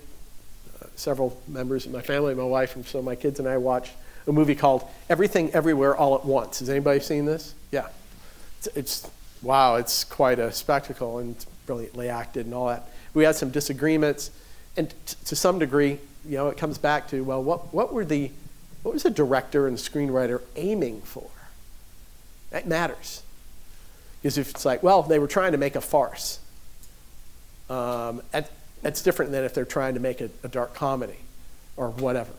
several members of my family, my wife, and some of my kids and I watched a movie called Everything Everywhere All at Once. Has anybody seen this? Yeah, it's wow. It's quite a spectacle and it's brilliantly acted and all that. We had some disagreements, and to some degree, it comes back to, well, what were the What was the director and screenwriter aiming for? That matters. Because if it's like, well, they were trying to make a farce, that's different than if they're trying to make a dark comedy or whatever,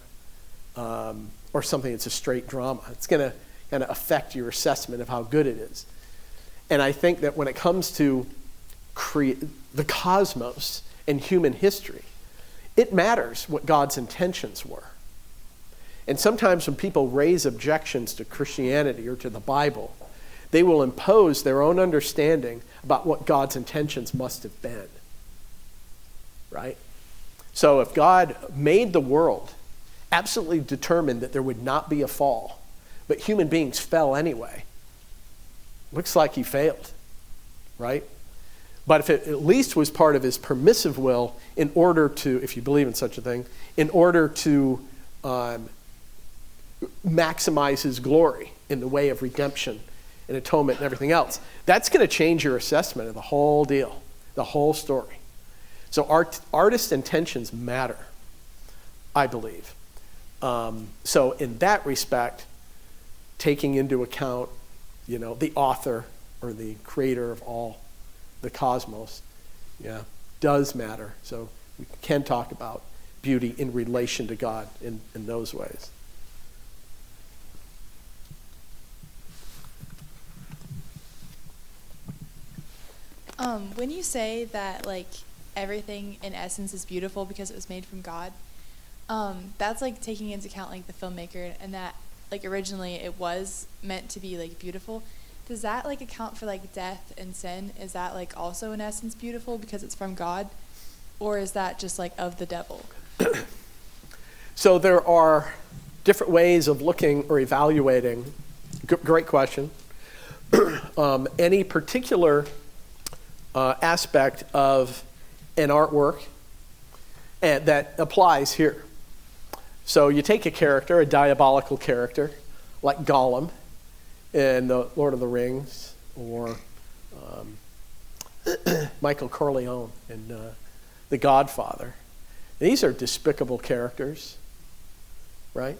or something that's a straight drama. It's going to kind of affect your assessment of how good it is. And I think that when it comes to the cosmos and human history, it matters what God's intentions were. And sometimes when people raise objections to Christianity or to the Bible, they will impose their own understanding about what God's intentions must have been. Right? So if God made the world, absolutely determined that there would not be a fall, but human beings fell anyway, looks like he failed. Right? But if it at least was part of his permissive will in order to, if you believe in such a thing, in order to maximize his glory in the way of redemption and atonement and everything else, that's going to change your assessment of the whole deal, the whole story. So artist intentions matter, I believe. So in that respect, taking into account, the author or the creator of all the cosmos, does matter. So we can talk about beauty in relation to God in those ways. When you say that, everything in essence is beautiful because it was made from God, that's, taking into account, the filmmaker and that, originally it was meant to be, beautiful. Does that, account for, death and sin? Is that, also in essence beautiful because it's from God? Or is that just, of the devil? So there are different ways of looking or evaluating. Great question. Any particular aspect of an artwork that applies here. So you take a character, a diabolical character, like Gollum in The Lord of the Rings, or Michael Corleone in The Godfather. These are despicable characters, right?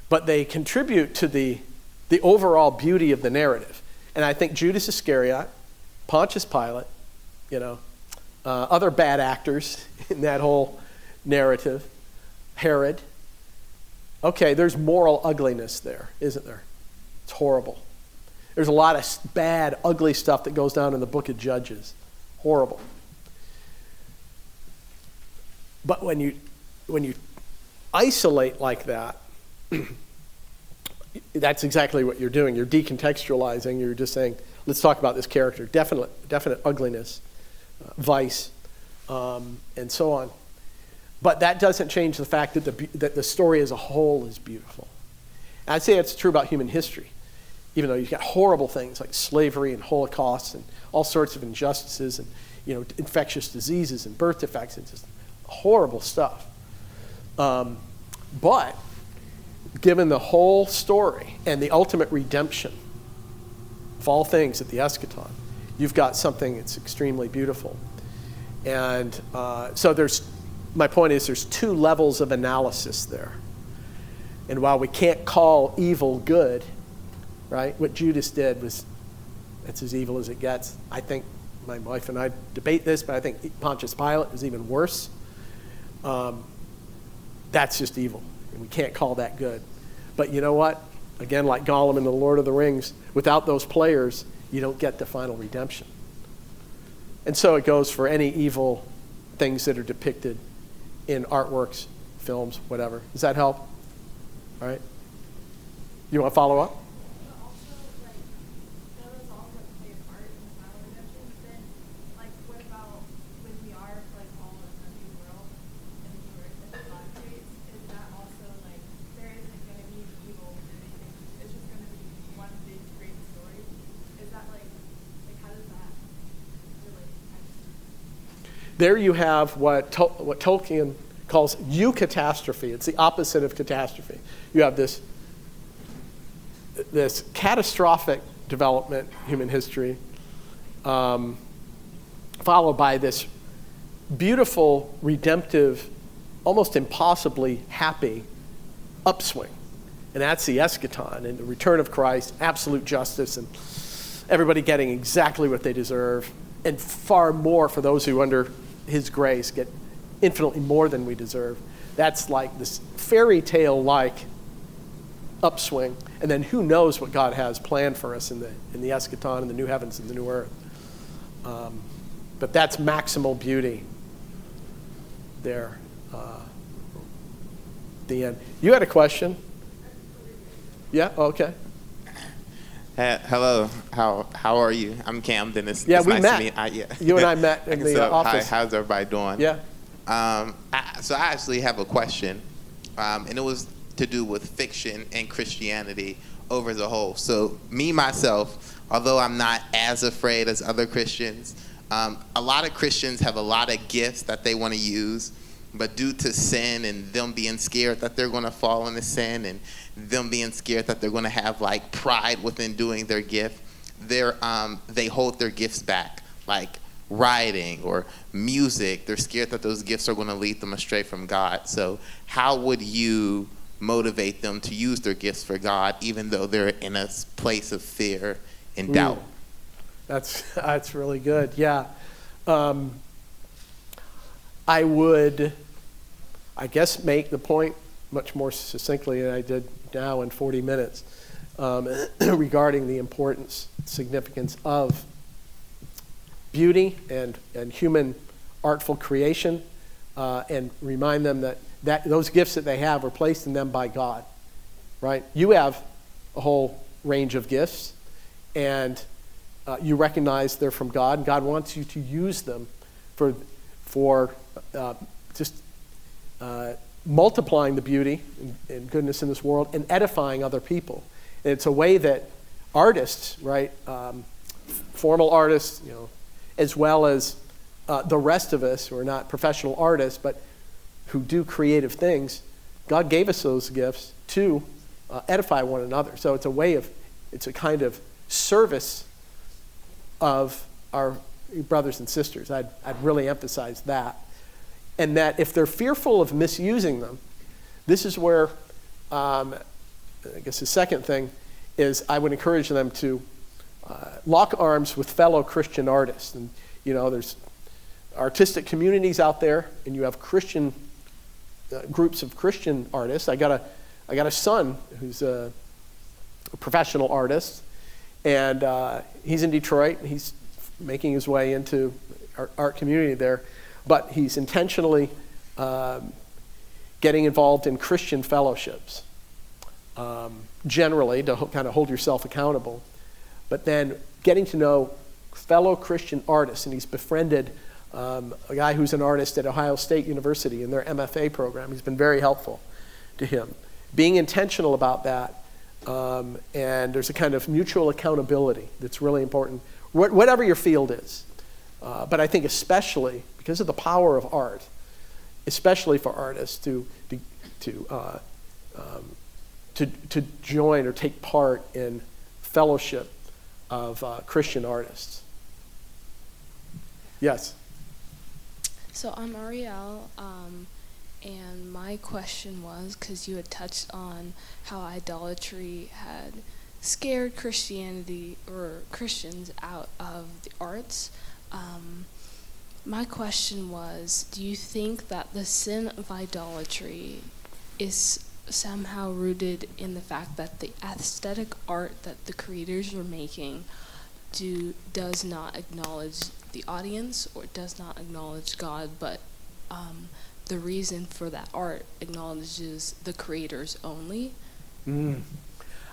But they contribute to the overall beauty of the narrative. And I think Judas Iscariot, Pontius Pilate, other bad actors in that whole narrative, Herod. Okay, there's moral ugliness there, isn't there? It's horrible. There's a lot of bad, ugly stuff that goes down in the book of Judges. Horrible. But when you isolate like that, that's exactly what you're doing. You're decontextualizing. You're just saying, let's talk about this character. Definite ugliness, vice, and so on. But that doesn't change the fact that the story as a whole is beautiful. And I'd say it's true about human history. Even though you've got horrible things like slavery and Holocaust and all sorts of injustices and infectious diseases and birth defects and just horrible stuff. But given the whole story and the ultimate redemption of all things at the eschaton, you've got something that's extremely beautiful. And so my point is there's two levels of analysis there. And while we can't call evil good, right, what Judas did that's as evil as it gets. I think my wife and I debate this, but I think Pontius Pilate is even worse. That's just evil, and we can't call that good. But you know what? Again, like Gollum in The Lord of the Rings, without those players, you don't get the final redemption. And so it goes for any evil things that are depicted in artworks, films, whatever. Does that help? All right. You want to follow up? There you have what Tolkien calls eucatastrophe. It's the opposite of catastrophe. You have this catastrophic development, human history, followed by this beautiful, redemptive, almost impossibly happy upswing. And that's the eschaton and the return of Christ, absolute justice, and everybody getting exactly what they deserve, and far more for those who under his grace get infinitely more than we deserve. That's like this fairy tale-like upswing. And then who knows what God has planned for us in the eschaton, in the new heavens and the new earth. But that's maximal beauty there. The end. You had a question? Yeah. Okay. Hello. How are you? I'm Camden. It's Yeah, we nice met. to meet. Yeah. You and I met in the office. Hi, how's everybody doing? Yeah. So I actually have a question, and it was to do with fiction and Christianity over the whole. So me, myself, although I'm not as afraid as other Christians, a lot of Christians have a lot of gifts that they want to use, but due to sin and them being scared that they're going to fall into sin and them being scared that they're going to have like pride within doing their gift, they hold their gifts back, like writing or music. They're scared that those gifts are going to lead them astray from God. So how would you motivate them to use their gifts for God, even though they're in a place of fear and doubt? That's really good. Yeah. I would, I guess, make the point much more succinctly than I did now in 40 minutes regarding the importance, significance of beauty and human artful creation, and remind them that those gifts that they have are placed in them by God, right? You have a whole range of gifts, and you recognize they're from God, and God wants you to use them for just multiplying the beauty and goodness in this world and edifying other people. And it's a way that artists, right, formal artists, as well as the rest of us who are not professional artists but who do creative things, God gave us those gifts to edify one another. So it's a kind of service of our brothers and sisters. I'd really emphasize that. And that if they're fearful of misusing them, this is where, I guess the second thing is I would encourage them to lock arms with fellow Christian artists. And, there's artistic communities out there, and you have Christian groups of Christian artists. I got a son who's a professional artist, and he's in Detroit. He's making his way into our art community there, but he's intentionally getting involved in Christian fellowships, generally to kind of hold yourself accountable, but then getting to know fellow Christian artists, and he's befriended a guy who's an artist at Ohio State University in their MFA program. He's been very helpful to him. Being intentional about that, and there's a kind of mutual accountability that's really important, whatever your field is. But I think especially because of the power of art, especially for artists to join or take part in fellowship of Christian artists. Yes. So I'm Ariel, and my question was, because you had touched on how idolatry had scared Christianity or Christians out of the arts. My question was, do you think that the sin of idolatry is somehow rooted in the fact that the aesthetic art that the creators are making does not acknowledge the audience or does not acknowledge God, but the reason for that art acknowledges the creators only?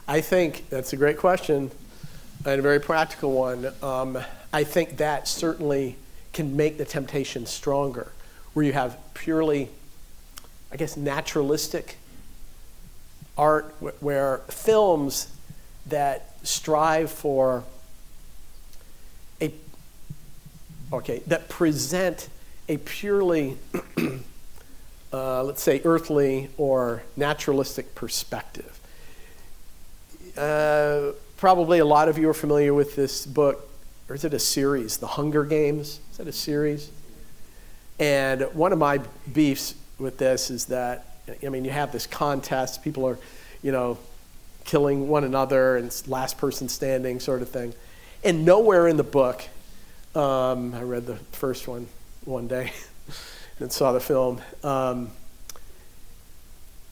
I think that's a great question and a very practical one. I think that certainly can make the temptation stronger, where you have purely, I guess, naturalistic art, where films that strive for that present a purely, let's say, earthly or naturalistic perspective. Probably a lot of you are familiar with this book, or is it a series? The Hunger Games? Is that a series? And one of my beefs with this is that, you have this contest. People are, killing one another and last person standing sort of thing. And nowhere in the book, I read the first one day and saw the film,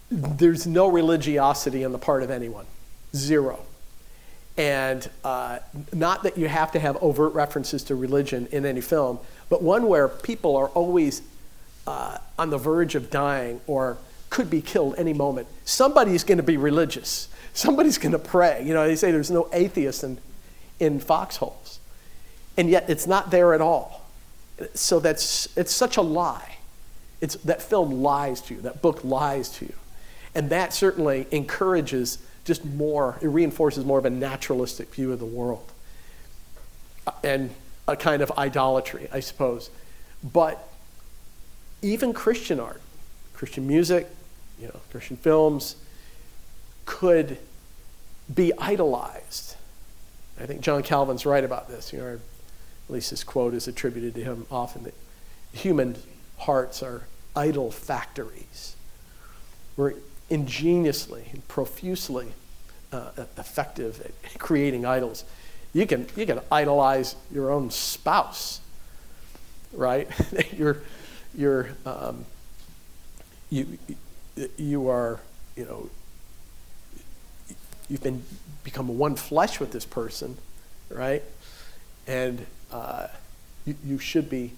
there's no religiosity on the part of anyone, zero. And not that you have to have overt references to religion in any film, but one where people are always on the verge of dying or could be killed any moment. Somebody's going to be religious. Somebody's going to pray. You know, they say there's no atheist in foxholes. And yet it's not there at all. So it's such a lie. That film lies to you. That book lies to you. And that certainly encourages it reinforces more of a naturalistic view of the world. And a kind of idolatry, I suppose. But even Christian art, Christian music, Christian films could be idolized. I think John Calvin's right about this. At least this quote is attributed to him often, that human hearts are idol factories. We're ingeniously and profusely effective at creating idols. You can idolize your own spouse, right? You've become one flesh with this person, right? And you should be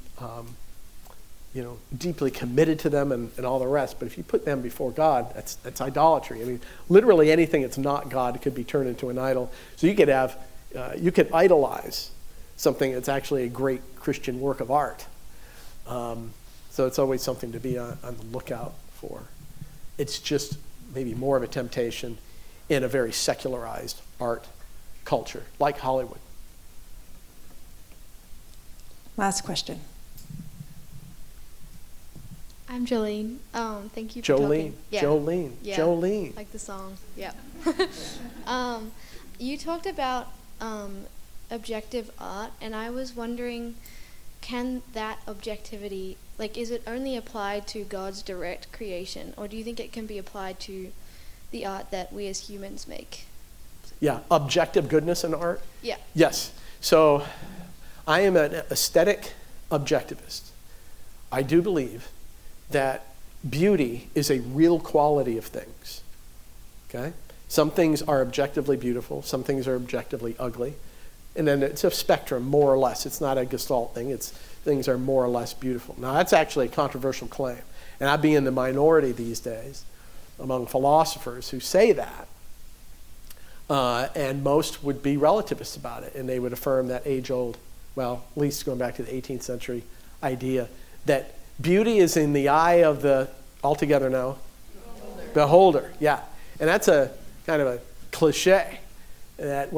deeply committed to them and all the rest. But if you put them before God, that's idolatry. I mean, literally anything that's not God could be turned into an idol. So you could idolize something that's actually a great Christian work of art. So it's always something to be on the lookout for. It's just maybe more of a temptation in a very secularized art culture, like Hollywood. Last question. I'm Jolene. Thank you for Jolene. talking. Yeah. Jolene. Yeah. Jolene. Like the song. Yeah. You talked about objective art, and I was wondering, can that objectivity, is it only applied to God's direct creation, or do you think it can be applied to the art that we as humans make? Yeah, objective goodness in art? Yeah. Yes. So I am an aesthetic objectivist. I do believe that beauty is a real quality of things. Okay? Some things are objectively beautiful, some things are objectively ugly. And then it's a spectrum, more or less. It's not a gestalt thing. Things are more or less beautiful. Now, that's actually a controversial claim. And I'd be in the minority these days among philosophers who say that. And most would be relativists about it. And they would affirm that age-old, well, at least going back to the 18th century idea, that beauty is in the eye of the, altogether no? Beholder, yeah. And that's a kind of a cliche that,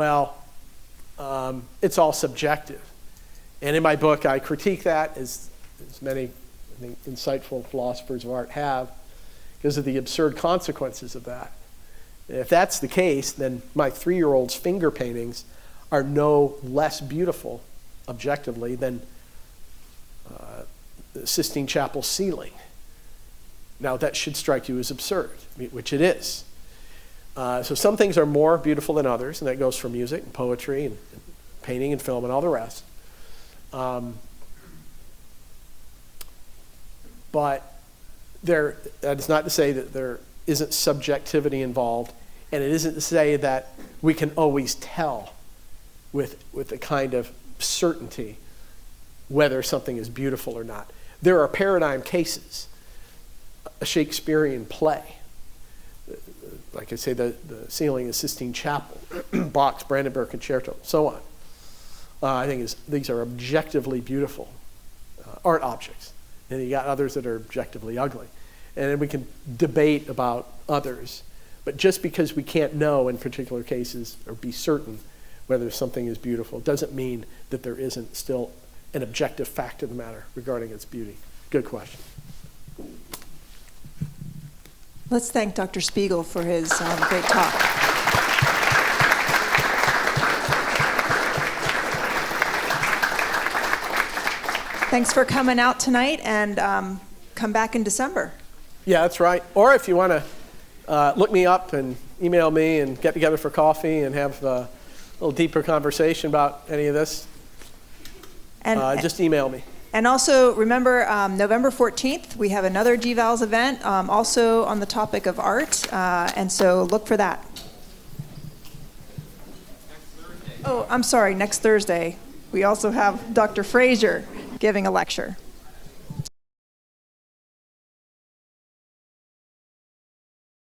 it's all subjective. And in my book, I critique that, as many, I think, insightful philosophers of art have, because of the absurd consequences of that. If that's the case, then my 3-year-old's finger paintings are no less beautiful, objectively, than the Sistine Chapel ceiling. Now, that should strike you as absurd, which it is. So some things are more beautiful than others, and that goes for music and poetry and painting and film and all the rest. But that is not to say that there isn't subjectivity involved, and it isn't to say that we can always tell with a kind of certainty whether something is beautiful or not. There are paradigm cases. A Shakespearean play, like I say, the ceiling of Sistine Chapel, Bach's Brandenburg Concerto, so on. I think these are objectively beautiful art objects. And you got others that are objectively ugly. And then we can debate about others. But just because we can't know in particular cases or be certain whether something is beautiful doesn't mean that there isn't still an objective fact of the matter regarding its beauty. Good question. Let's thank Dr. Spiegel for his great talk. Thanks for coming out tonight, and come back in December. Yeah, that's right. Or if you want to look me up and email me and get together for coffee and have a little deeper conversation about any of this, just email me. And also remember, November 14th, we have another GVALS event, also on the topic of art, and so look for that. Oh, I'm sorry, next Thursday. We also have Dr. Frazier giving a lecture.